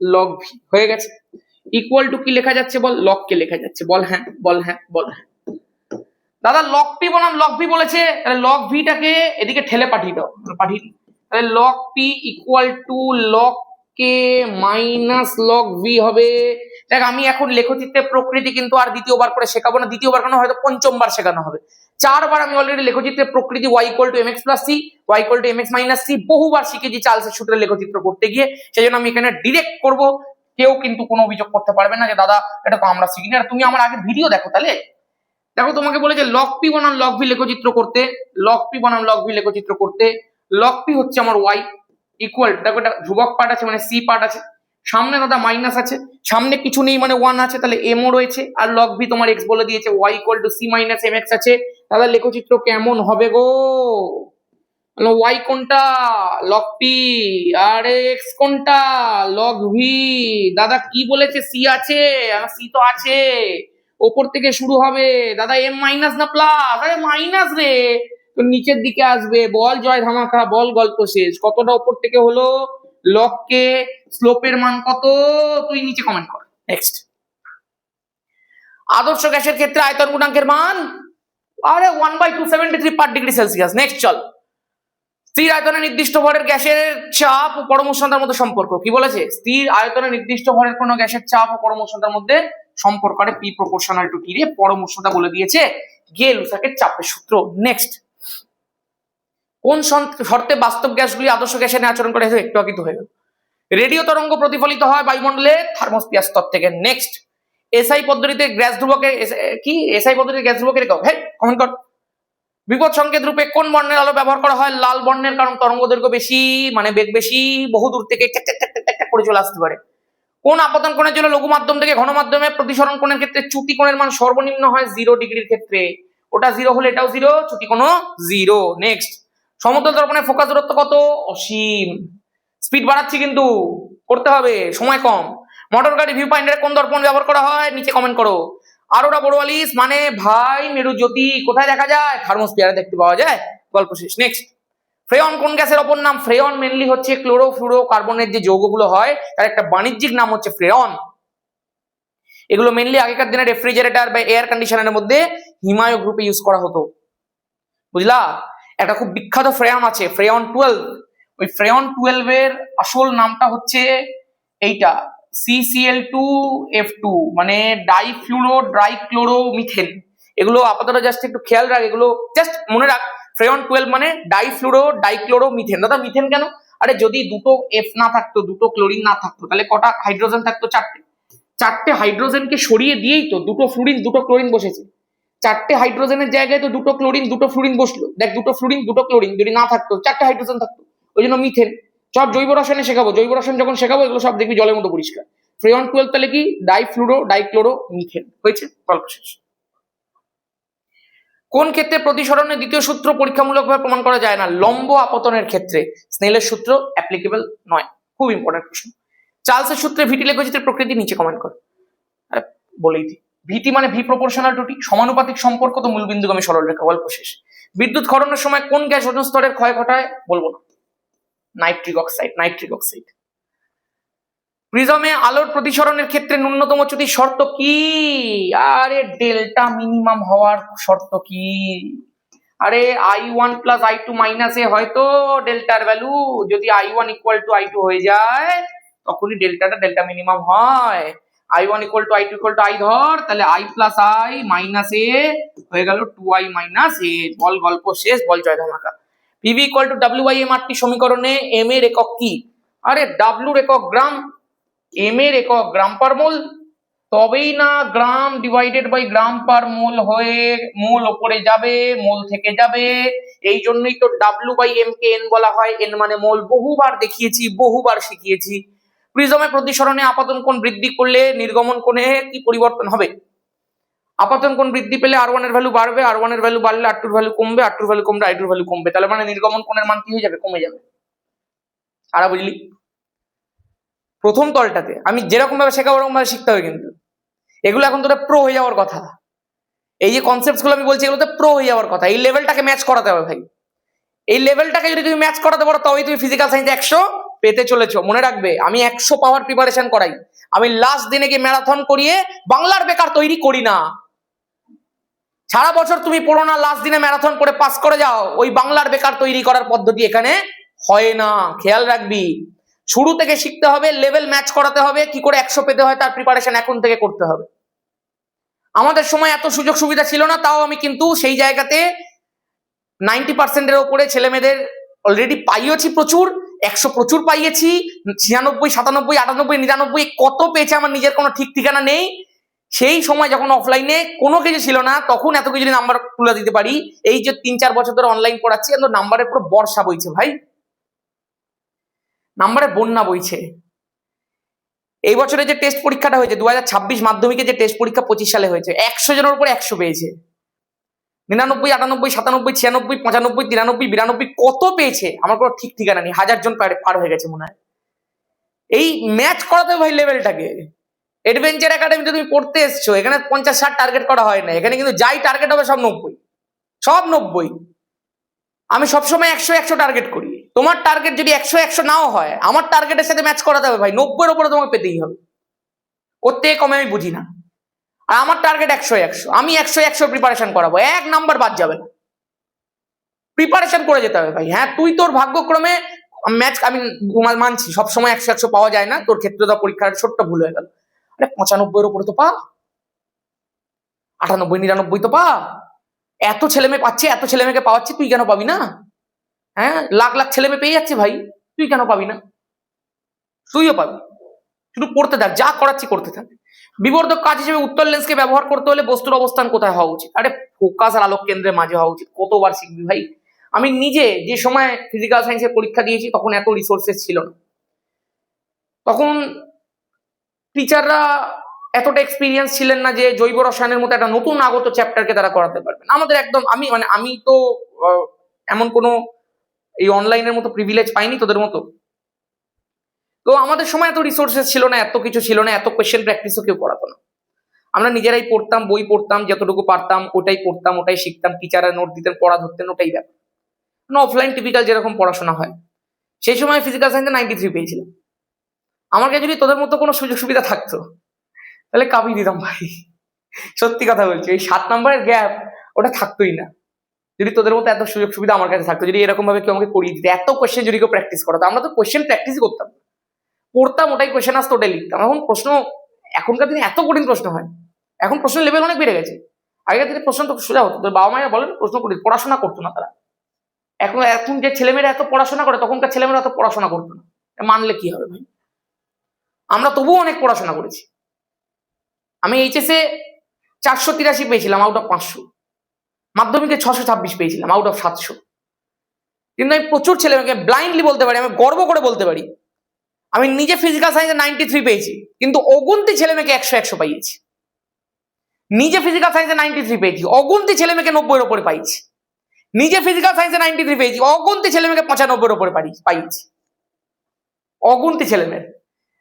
log V, হয়ে গেছে। ইকুয়াল টু কি লেখা যাচ্ছে বল? লগ কে লেখা যাচ্ছে, বল হ্যাঁ, বল হ্যাঁ, বল হ্যাঁ। দাদা লগ পি বনাম লগ ভি বলেছে, তাহলে লগ ভিটাকে এদিকে ঠেলে পাঠিয়ে দাও, পাঠিয়ে দিই। তাহলে log P equal to log K minus log V হবে। দেখ আমি এখন লেখচিত্রের প্রকৃতি কিন্তু আর দ্বিতীয়বার করে শেখাবো না, দ্বিতীয়বার কেন, হয়তো পঞ্চমবার শেখানো হবে। 4 বার আমি অলরেডি লেখচিত্রের প্রকৃতি y equal to mx plus c, y equal to mx minus c বহুবার শিখেছি চার্লসের সূত্রে লেখচিত্র করতে গিয়ে। সেই জন্য আমি এখানে ডিরেক্ট করব, কেউ কিন্তু কোনো অভিযোগ করতে পারবে না যে দাদা এটা তো আমরা শিখিনি। আর তুমি আমার আগের ভিডিও দেখো, তাহলে দেখো তোমাকে বলেছে লগ পি বনাম লগ ভি লেখচিত্র করতে, লগ পি বনাম লগ ভি লেখচিত্র করতে। লগ পি হচ্ছে আমার y ইকুয়াল, দেখো এটা ধ্রুবক পার্ট আছে মানে c পার্ট আছে, সামনে দাদা মাইনাস আছে, সামনে কিছু নেই মানে 1 আছে, তাহলে m ও রয়েছে, আর লগ ভি তোমার x বলে দিয়েছে, y equal to c minus mx আছে। তাহলে লেখচিত্র কেমন হবে গো? y কোনটা? লগ পি, আর x কোনটা? Log V. দাদা কি বলেছে? c আছে, c তো আছে, ওপর থেকে শুরু হবে। দাদা m মাইনাস না প্লাস? আরে মাইনাস রে, তো নিচের দিকে আসবে। বল জয় ধামাকা, বল গল্প শেষ। কতটা ওপর থেকে হলো? লগ কে, স্লোপের মান কত তুই নিচে কমেন্ট কর। নেক্সট, আদর্শ গ্যাসের ক্ষেত্রে আয়তন গুণাঙ্কের মান, আরে 1/273 পার ডিগ্রি সেলসিয়াস। নেক্সট চল, স্থির আয়তনে নির্দিষ্ট ভরের গ্যাসের চাপ ও পরম উষ্ণতার মধ্যে সম্পর্ক। কি বলেছে? স্থির আয়তনে নির্দিষ্ট ভরের কোনো গ্যাসের চাপ ও পরম উষ্ণতার মধ্যে সম্পর্ক, আরে পি প্রপোর্শনাল টু টি রে পরম উষ্ণতা বলে দিয়েছে, গিয়ে লুসাকের চাপের সূত্র। নেক্সট, কোন শর্তে বাস্তব গ্যাসগুলি আদর্শ গ্যাসের ন্যায় আচরণ করে? একটু আগে তো হয়ে গেল। রেডিও তরঙ্গ প্রতিফলিত হয় বায়ুমণ্ডলে থার্মোস্ফিয়ার স্তর থেকে। নেক্সট, এসআই পদ্ধতিতে গ্যাস ধ্রুবকের, কি এসআই পদ্ধতিতে গ্যাস ধ্রুবকের একক? হ্যাঁ কমেন্ট কর। বিপদ সংকেত রূপে কোন বর্ণের আলো ব্যবহার করা হয়? লাল বর্ণের, কারণ তরঙ্গ দৈর্ঘ্য বেশি, মানে বেগ বেশি, বহু দূর থেকে করে চলে আসতে পারে। কোন আপতন কোণের জন্য লঘু মাধ্যম থেকে ঘন মাধ্যমে প্রতিসরণ কোণের ক্ষেত্রে চ্যুতি কোণের মান সর্বনিম্ন হয় 0 ডিগ্রির ক্ষেত্রে? ওটা 0 হলে এটাও 0, চ্যুতি কোণ 0। নেক্সট, সমতল দর্পণের ফোকাস দূরত্ব কত? অসীম। স্পিড বাড়াচ্ছি কিন্তু, করতে হবে, সময় কম। মোটর গাড়ি ভিউ পয়েন্টের কোন দর্পণ ব্যবহার করা হয়? নিচে কমেন্ট করো। আরোরা বোরোয়ালিস মানে ভাই মেরু জ্যোতি কোথায় দেখা যায়? থার্মোস্ফিয়ারে দেখতে পাওয়া যায়। গল্প শেষ। নেক্সট, ফ্রেয়ন কোন গ্যাসের অপর নাম? ফ্রেয়ন মেনলি হচ্ছে ক্লোরোফ্লুরো কার্বনের যে যৌগগুলো হয় তার একটা বাণিজ্যিক নাম হচ্ছে ফ্রেয়ন। এগুলো মেনলি আগেকার দিনে রেফ্রিজারেটর বা এয়ার কন্ডিশনারের মধ্যে হিমায়ো গ্রুপে ইউজ করা হতো, বুঝলা? একটা খুব বিখ্যাত ফ্রেয়ন আছে, ফ্রেয়ন 12। ওই ফ্রেয়ন 12 এর আসল নামটা হচ্ছে এইটা, CCl2F2, মানে ডাইফ্লুরোড্রাইক্লোরোমিথেন। এগুলো আপাতত জাস্ট একটু খেয়াল রাখ, এগুলো জাস্ট মনে রাখ। ফ্রেয়ন 12 মানে ডাইফ্লুরোডাইক্লোরোমিথেন। দাদা মিথেন কেন? আরে যদি দুটো এফ না থাকতো, দুটো ক্লোরিন না থাকতো, তাহলে কটা হাইড্রোজেন থাকতো? 4টে। 4টে হাইড্রোজেনকে সরিয়ে দিয়েই তো দুটো ফ্লুরিন দুটো ক্লোরিন বসেছে। 4টে হাইড্রোজেনের জায়গায় তো দুটো ক্লোরিন দুটো ফ্লুরিন বসলো। দেখ, দুটো ফ্লুরিন দুটো ক্লোরিন যদি না থাকতো, 4টে হাইড্রোজেন থাকতো, ওই জন্য মিথেন। সব জৈব রসায়নে শেখাবো, জৈব রসায়ন যখন শেখাবো এগুলো সব দেখবি জলের মতো পরিষ্কার। ফ্রেয়ন 12 তাহলে কি ডাইফ্লুরো ডাইক্লোরো মিথেন হয়েছে, গল্প শেষ। কোন ক্ষেত্রে প্রতিসরণের দ্বিতীয় সূত্র পরীক্ষামূলকভাবে প্রমাণ করা যায় না? লম্ব আপতনের ক্ষেত্রে স্নেলের সূত্র অ্যাপ্লিকেবল নয়। খুব ইম্পর্টেন্ট প্রশ্ন। চার্লসের সূত্রে ভিটি লেখচিত্রের প্রকৃতি নিচে কমেন্ট করো। বলেই দিই, ভিটি মানে ভি প্রপোর্শনাল টু টি, সমানুপাতিক সম্পর্ক তো মূলবিন্দুগামী সরলরেখা, গল্প শেষ। বিদ্যুৎ ক্ষরণের সময় কোন গ্যাস ওজোন স্তরের ক্ষয় ঘটায়? বলবো না, নাইট্রিক অক্সাইড। প্রিজমে আলোর প্রতিসরণের ক্ষেত্রে ন্যূনতম চ্যুতির শর্ত কি? আরে ডেল্টা মিনিমাম হওয়ার শর্ত কি? আরে I1 প্লাস I2 মাইনাস এ হয়তো ডেল্টার ভ্যালু, যদি I1 ইকুয়াল টু I2 হয়ে যায় তখনই ডেল্টা মিনিমাম হয়। I1 equal to I2 equal to I ধর, তাহলে I প্লাস I মাইনাস এ হয়ে গেল 2I মাইনাস এ। বল গল্প শেষ, বল জয় ধামাকা। PV ইকুয়াল টু WIMRT সমীকরণে M এর একক কি? আরে W এর একক গ্রাম, M এর একক গ্রাম পার মোল, তবেই না গ্রাম ডিভাইডেড বাই গ্রাম পার মোল হয়ে মোল ওপরে যাবে, মোল থেকে যাবে। এই জন্যই তো W বাই M কে N বলা হয়, N মানে মোল। বহুবার দেখিয়েছি, বহুবার শিখিয়েছি। প্রিজমে প্রতিসরণে আপাতন কোণ বৃদ্ধি করলে নির্গমন কোণে কি পরিবর্তন হবে? আপাতন কোণ বৃদ্ধি পেলে R1 এর ভ্যালু বাড়বে, R1 এর ভ্যালু বাড়লে R2 এর ভ্যালু কমবে, R2 এর ভ্যালু কমবে, I2 এর ভ্যালু কমবে। তাহলে মানে নির্গমন কোণের মান কি হয়ে যাবে? কমে যাবে। সারা বুঝলি? প্রথম তলটাতে আমি যেরকম ভাবে শেখাবো ওরকম ভাবে শিখতে হবে, কিন্তু এগুলো এখন তোরা প্রো হয়ে যাওয়ার কথা। এই যে কনসেপ্ট গুলো আমি বলছি এগুলোতে প্রো হয়ে যাওয়ার কথা। এই লেভেলটাকে ম্যাচ করাতে হবে ভাই। এই লেভেলটাকে যদি তুমি ম্যাচ করাতে পারো তবেই তুমি ফিজিক্যাল সায়েন্সে 100 পেতে চলেছো। মনে রাখবে, আমি 100 পাওয়ার প্রিপারেশন করাই। আমি লাস্ট দিনে গিয়ে ম্যারাথন করিয়ে বাংলার বেকার তৈরি করি না। সারা বছর তুমি পড়ো না, লাস্ট দিনে ম্যারাথন করে পাস করে যাও, ওই বাংলার বেকার তৈরি করার পদ্ধতি এখানে হয় না। খেয়াল রাখবি, শুরু থেকে শিখতে হবে, লেভেল ম্যাচ করাতে হবে, কি করে 100 পেতে হয় তার প্রিপারেশন এখন থেকে করতে হবে। আমাদের সময় এত সুযোগ সুবিধা ছিল না, তাও আমি কিন্তু সেই জায়গাতে 90% এর উপরে ছেলে মেয়েদের অলরেডি পাইয়েছি প্রচুর, 100 প্রচুর পাইয়েছি, 96, 97, 98, 99 কত পেয়েছে আমার নিজের কোনো ঠিক ঠিকানা নেই। সেই সময় যখন অফলাইনে কোনো কিছু ছিল না, তখন এত কিছু নাম্বার তুলে দিতে পারি। এই যে 3-4 বছর ধরে অনলাইন পড়াচ্ছি, এত নাম্বারের পুরো বর্ষা বইছে ভাই, নাম্বারে বন্যা বইছে। এই বছরে যে টেস্ট পরীক্ষাটা হয়েছে 2026 মাধ্যমিকে, যে টেস্ট পরীক্ষা 25 সালে হয়েছে, 100 জনের উপরে 100 পেয়েছে। 99, 98, 97, 96, 95, 93, 92 কত পেয়েছে আমার কোনো ঠিক ঠিকানা নেই। 1000 জন পার হয়ে গেছে মনে হয়। এই ম্যাচ করাতে ভাই লেভেলটাকে। অ্যাডভেঞ্চার একাডেমিতে তুমি পড়তে এসছো, এখানে 50-60 টার্গেট করা হয় না। এখানে কিন্তু যাই টার্গেট হবে সব 90, সব 90। আমি সবসময় 100 টার্গেট করি। তোমার টার্গেট যদি 100 নাও হয়, আমার টার্গেটের সাথে ম্যাচ করাতে হবে ভাই। 90-এর উপরে তোমাকে পেতেই হবে, ওর থেকে কমে আমি বুঝি না। আর আমার টার্গেট 100, আমি 100 প্রিপারেশন করাবো, 1 নাম্বার বাদ যাবে না। প্রিপারেশন করে যেতে হবে ভাই। হ্যাঁ, তুই তোর ভাগ্যক্রমে ম্যাচ, আমি মানছি সবসময় 100 পাওয়া যায় না, তোর ক্ষেত্রে তো পরীক্ষার ছোট্ট ভুল হয়ে গেল। আরে 95-এর উপরে তো পা, 98, 99 তো পা। এত ছেলে মেয়ে পাচ্ছে, এত ছেলে মেয়েকে পাওয়াচ্ছে, তুই কেন পাবি না? হ্যাঁ, লাখ লাখ ছেলে মেয়ে পেয়ে যাচ্ছে ভাই, তুই কেন পাবি না? তুইও পাবি, শুধু পড়তে থাক, যা করাচ্ছি করতে থাক। বিবর্ধক কাজ হিসেবে উত্তল লেন্সকে ব্যবহার করতে হলে বস্তুর অবস্থান কোথায় হওয়া উচিত? আরে ফোকাস আর আলোক কেন্দ্রের মাঝে হওয়া উচিত। কতবার শিখবি ভাই? আমি নিজে যে সময় ফিজিক্যাল সায়েন্সের পরীক্ষা দিয়েছি তখন এত রিসোর্সেস ছিল না, তখন টিচাররা এতটা এক্সপিরিয়েন্স ছিলেন না যে জৈব রসায়নের মতো একটা নতুন আগত চ্যাপ্টারকে তারা করাতে পারবেন। আমাদের একদম, আমি তো এমন কোনো এই অনলাইনের মতো প্রিভিলেজ পাইনি তোদের মতো। তো আমাদের সময় এত রিসোর্সেস ছিল না, এত কিছু ছিল না, এত কোয়েশ্চেন প্র্যাকটিসও কেউ করাতো না। আমরা নিজেরাই পড়তাম, বই পড়তাম, যতটুকু পারতাম ওটাই পড়তাম, ওটাই শিখতাম। টিচাররা নোট দিতেন, পড়া ধরতেন, ওটাই ব্যাপার। অফলাইন টিপিক্যাল যেরকম পড়াশোনা হয়, সেই সময় ফিজিক্যাল সায়েন্সে 93 পেয়েছিলাম। আমার কাছে যদি তোদের মতো কোনো সুযোগ সুবিধা থাকতো তাহলে কাঁপিয়ে দিতাম ভাই, সত্যি কথা বলছি। এই 7 নম্বরের গ্যাপ ওটা থাকতোই না যদি তোদের মতো এত সুযোগ সুবিধা আমার কাছে থাকতো। যদি এরকম ভাবে কেউ আমাকে করিয়ে দিত, এত কোয়েশ্চেন যদি কেউ প্র্যাকটিস করাতো। আমরা তো কোয়েশ্চেন প্র্যাকটিসই করতাম, পড়তাম, ওটাই কোয়েশ্চেন আসতো, ওটাই লিখতাম। এখন প্রশ্ন, এখনকার দিনে এত কঠিন প্রশ্ন হয়, এখন প্রশ্নের লেভেল অনেক বেড়ে গেছে। আগের দিনে প্রশ্ন তো সোজা হতো, তোর বাবা মায়েরা বলেন প্রশ্ন করি, পড়াশোনা করতো না তারা। এখন যে ছেলেমেয়েরা এত পড়াশোনা করে, তখনকার ছেলেমেয়েরা এত পড়াশোনা করতো না। মানলে কি হবে ভাই? আমরা তবুও অনেক পড়াশোনা করেছি। আমি এইচএসে 483 পেয়েছিলাম আউট অফ 500, মাধ্যমিকে 626 পেয়েছিলাম আউট অফ 700। কিন্তু আমি প্রচুর ছেলেমেয়েকে ব্লাইন্ডলি বলতে পারি, আমি গর্ব করে বলতে পারি, আমি নিজে ফিজিক্যাল সায়েন্সে 93 পেয়েছি, কিন্তু অগুন্তি ছেলে মেয়েকে 100 পাইয়েছি। নিজে ফিজিক্যাল সায়েন্সে 93 পেয়েছি, অগুন্তি ছেলে মেয়েকে 90-এর উপরে পাইয়েছি। নিজে ফিজিক্যাল সায়েন্সে 93 পেয়েছি, অগুন্তি ছেলে মেয়েকে 95-এর উপরে পাইয়েছি। অগুন্তি ছেলে মেয়ের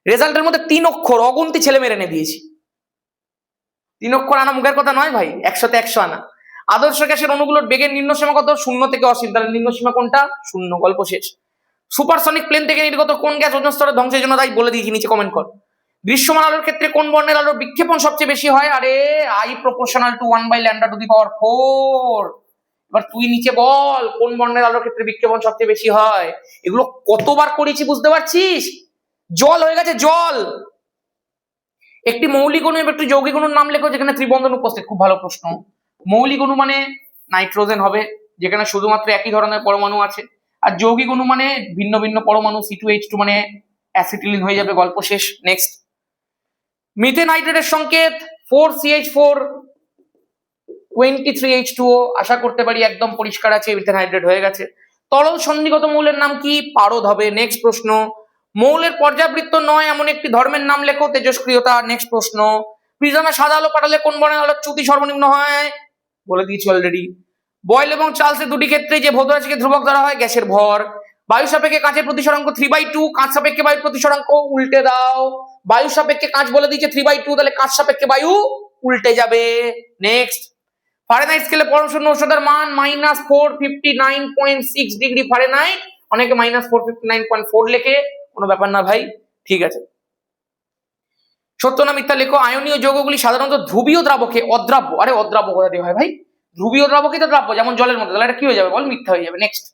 রেজাল্টের মধ্যে 3 অক্ষর অগুন্তি ছেলে মেয়ের এনে দিয়েছি। 3 অক্ষর আনা মুখের কথা নয় ভাই, 100-তে 100 আনা। আদর্শ গ্যাসের অণুগুলোর বেগের নিম্ন সীমা কত? 0 থেকে অসীম। তাহলে নিম্ন সীমা কোনটা? 0। গল্প শেষ। সুপারসনিক প্লেন থেকে নির্গত কোন গ্যাস ওজোন স্তরের ধ্বংসের জন্য তাই বলে দিয়েছি, নিচে কমেন্ট কর। দৃশ্যমান আলোর ক্ষেত্রে কোন বর্ণের আলোর বিক্ষেপণ সবচেয়ে বেশি হয়? আরে I proportional to 1/λ⁴। এবার তুই নিচে বল কোন বর্ণের আলোর ক্ষেত্রে বিক্ষেপণ সবচেয়ে বেশি হয়। এগুলো কতবার করেছি বুঝতে পারছিস? জল হয়ে গেছে জল। একটি মৌলিক অণু এবং একটি যৌগিক অণুর নাম লেখো যেখানে ত্রিবন্ধন উপস্থিত। খুব ভালো প্রশ্ন। মৌলিক অণু মানে নাইট্রোজেন হবে, যেখানে শুধুমাত্র একই ধরনের পরমাণু আছে। আর যৌগিক অণু মানে ভিন্ন ভিন্ন পরমাণু, C2H2 মানে অ্যাসিটিলিন হয়ে যাবে। গল্প শেষ। নেক্সট। মিথেন হাইড্রেটের সংকেত 4CH4 23H2O। আশা করতে পারি একদম পরিষ্কার আছে, মিথেন হাইড্রেট হয়ে গেছে। তরল সন্নিগত মৌলের নাম কি? পারদ হবে। নেক্সট প্রশ্ন। মৌলের পর্যাবৃত্ত নয় এমন একটি ধর্মের নাম লেখো। তেজস্ক্রিয়তা। নেক্সট প্রশ্ন। প্রিজমে সাদা আলো পাঠালে কোন বর্ণের আলোর চ্যুতি সর্বনিম্ন হয়? বলে দিয়েছি অলরেডি। বয়েল এবং চার্লসের দুটি ক্ষেত্রে যে ভৌত রাশিকে ধ্রুবক ধরা হয় গ্যাসের ভর। বায়ু সাপেক্ষে কাঁচের প্রতিসরাঙ্ক 3/2, কাঁচ সাপেক্ষে বায়ুর প্রতিসরাঙ্ক উল্টে দাও। বায়ু সাপেক্ষে কাঁচ বলে দিয়েছে 3/2, তাহলে কাঁচ সাপেক্ষে বায়ু উল্টে যাবে। নেক্সট। ফারেনহাইট স্কেলে পরম শূন্য উষ্ণতার মান -459.6 ডিগ্রি ফারেনহাইট। অনেকে -459.4 লেখে, কোনো ব্যাপার না ভাই, ঠিক আছে। সত্য না মিথ্যা লেখো। আয়নীয় যৌগগুলি সাধারণত ধ্রুবীয় দ্রাবকে অদ্রাব্য। আরে অদ্রাব্য কোথা দিয়ে হয় ভাই? ধ্রুবীয় দ্রাবকে তো দ্রাব্য, যেমন জলের মধ্যে। তাহলে এটা কি হয়ে যাবে বল? মিথ্যা হয়ে যাবে। নেক্সট।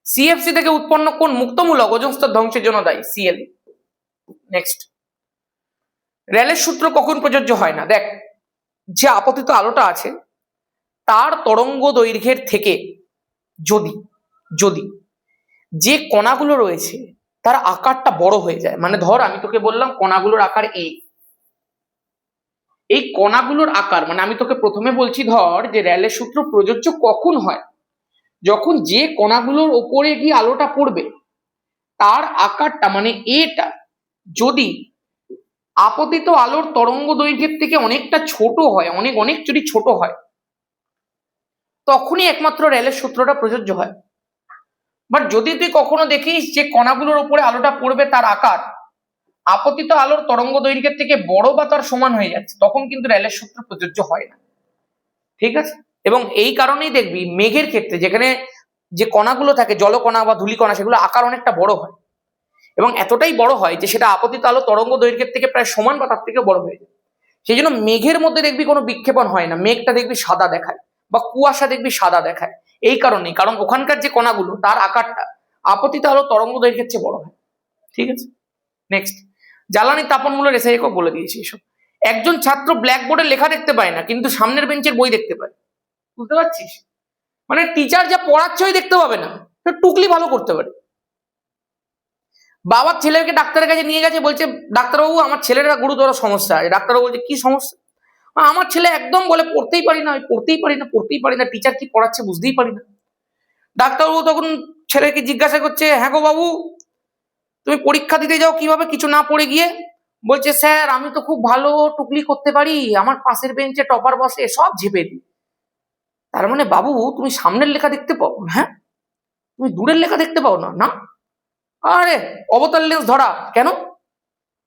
CFC থেকে উৎপন্ন কোন মুক্তমূলক ওজোন স্তর ধ্বংসের জন্য দায়ী? Cl। নেক্সট। রেলের সূত্র কখন প্রযোজ্য হয় না? দেখ, যে আপতিত আলোটা আছে তার তরঙ্গ দৈর্ঘ্যের থেকে যদি যদি যে কণাগুলো রয়েছে তার আকারটা বড় হয়ে যায়, মানে ধর আমি তোকে বললাম কণাগুলোর আকার A, এই কণাগুলোর আকার, মানে আমি তোকে প্রথমে বলছি ধর যে রেলের সূত্র প্রযোজ্য কখন হয়? যখন যে কণাগুলোর ওপরে গিয়ে আলোটা পড়বে তার আকারটা মানে এটা যদি আপতিত আলোর তরঙ্গ দৈর্ঘ্যের থেকে অনেকটা ছোট হয়, অনেক অনেক যদি ছোট হয়, তখনই একমাত্র রেলের সূত্রটা প্রযোজ্য হয়। বাট যদি তুই কখনো দেখিস যে কণাগুলোর উপরে আলোটা পড়বে তার আকার আপতিত আলোর তরঙ্গ দৈর্ঘ্যের থেকে বড় বা তার সমান হয়ে যাচ্ছে, তখন কিন্তু রেলের সূত্র প্রযোজ্য হয় না। ঠিক আছে? এবং এই কারণেই দেখবি মেঘের ক্ষেত্রে যেখানে যে কণাগুলো থাকে জলকণা বা ধূলিকণা, সেগুলো আকার অনেকটা বড় হয় এবং এতটাই বড় হয় যে সেটা আপতিত আলো তরঙ্গ দৈর্ঘ্যের থেকে প্রায় সমান বা তার থেকে বড় হয়ে যায়। সেই জন্য মেঘের মধ্যে দেখবি কোনো বিক্ষেপণ হয় না, মেঘটা দেখবি সাদা দেখায় বা কুয়াশা দেখবি সাদা দেখায়। এই কারণেই, কারণ ওখানকার যে কণাগুলো তার আকারটা আপতিত আলো তরঙ্গ দৈর্ঘ্যের চেয়ে বড় হয়। ঠিক আছে? নেক্সট। জ্বালানি তাপনমূল্যের এসআই একক বলে দিয়েছি এসব। একজন ছাত্র ব্ল্যাকবোর্ডে লেখা দেখতে পায় না কিন্তু সামনের বেঞ্চের বই দেখতে পায়। বুঝতে পারছিস? মানে টিচার যা পড়াচ্ছেই দেখতে পাবে না, টুকলি ভালো করতে পারে। বাবার ছেলেকে ডাক্তারের কাছে নিয়ে গেছে, বলছে ডাক্তারবাবু আমার ছেলের একটা গুরুতর সমস্যা আছে। ডাক্তারবাবু বলছে কি সমস্যা? আমার ছেলে একদম বলে পড়তেই পারি না, পড়তেই পারি না, টিচার কি পড়াচ্ছে বুঝতেই পারি না। ডাক্তারবাবু তখন ছেলেকে জিজ্ঞাসা করছে, হ্যাঁ গো বাবু তুমি পরীক্ষা দিতে যাও কিভাবে কিছু না পড়ে গিয়ে? বলছে স্যার আমি তো খুব ভালো টুকলি করতে পারি, আমার পাশের বেঞ্চে টপার বসে সব ঝেপে দিই। তার মানে বাবু তুমি সামনের লেখা দেখতে পাও? হ্যাঁ। তুমি দূরের লেখা দেখতে পাও না? না। আরে অবতার লেন্স ধরা কেন?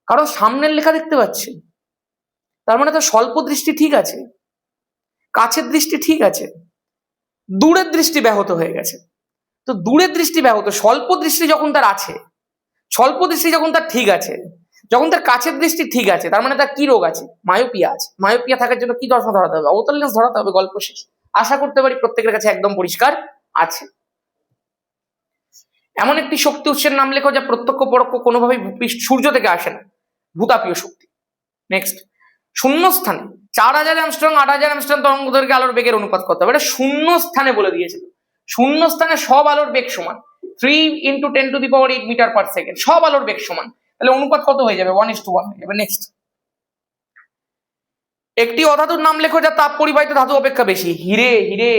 কারণ সামনের লেখা দেখতে পাচ্ছি। তার মানে তো স্বল্প দৃষ্টি ঠিক আছে, কাছের দৃষ্টি ঠিক আছে, দূরের দৃষ্টি ব্যাহত হয়ে গেছে। তো দূরের দৃষ্টি ব্যাহত, স্বল্প দৃষ্টি যখন তার আছে, স্বল্প দৃষ্টি যখন তার ঠিক আছে, যখন তার কাছের দৃষ্টি ঠিক আছে, তার মানে তার কি রোগ আছে? মায়োপিয়া আছে। মায়োপিয়া থাকার জন্য কি চশমা ধরাতে হবে? অবতার লেন্স ধরাতে হবে। গল্প শেষ। আশা করতে পারি প্রত্যেকের কাছে একদম পরিষ্কার আছে। এমন একটি শক্তি উৎসের নাম লেখো যা প্রত্যক্ষ পরোক্ষ কোনোভাবেই সূর্য থেকে আসে না। ভূতাপীয় শক্তি। নেক্সট। শূন্য স্থানে 4000 অ্যামস্ট্রং 8000 অ্যামস্ট্রং তরঙ্গ দৈর্ঘ্যে আলোর বেগের অনুপাত কত হবে? এটা শূন্য স্থানে বলে দিয়েছিল। শূন্য স্থানে সব আলোর বেগ সমান 3 × 10⁸ মিটার/সেকেন্ড। সব আলোর বেগ সমান, তাহলে অনুপাত কত হয়ে যাবে? 1:1 হয়ে যাবে। নেক্সট। একটি অধাতুর নাম লেখো যা তাপ পরিবাহিত ধাতু অপেক্ষা বেশি। হিরে। হিরে।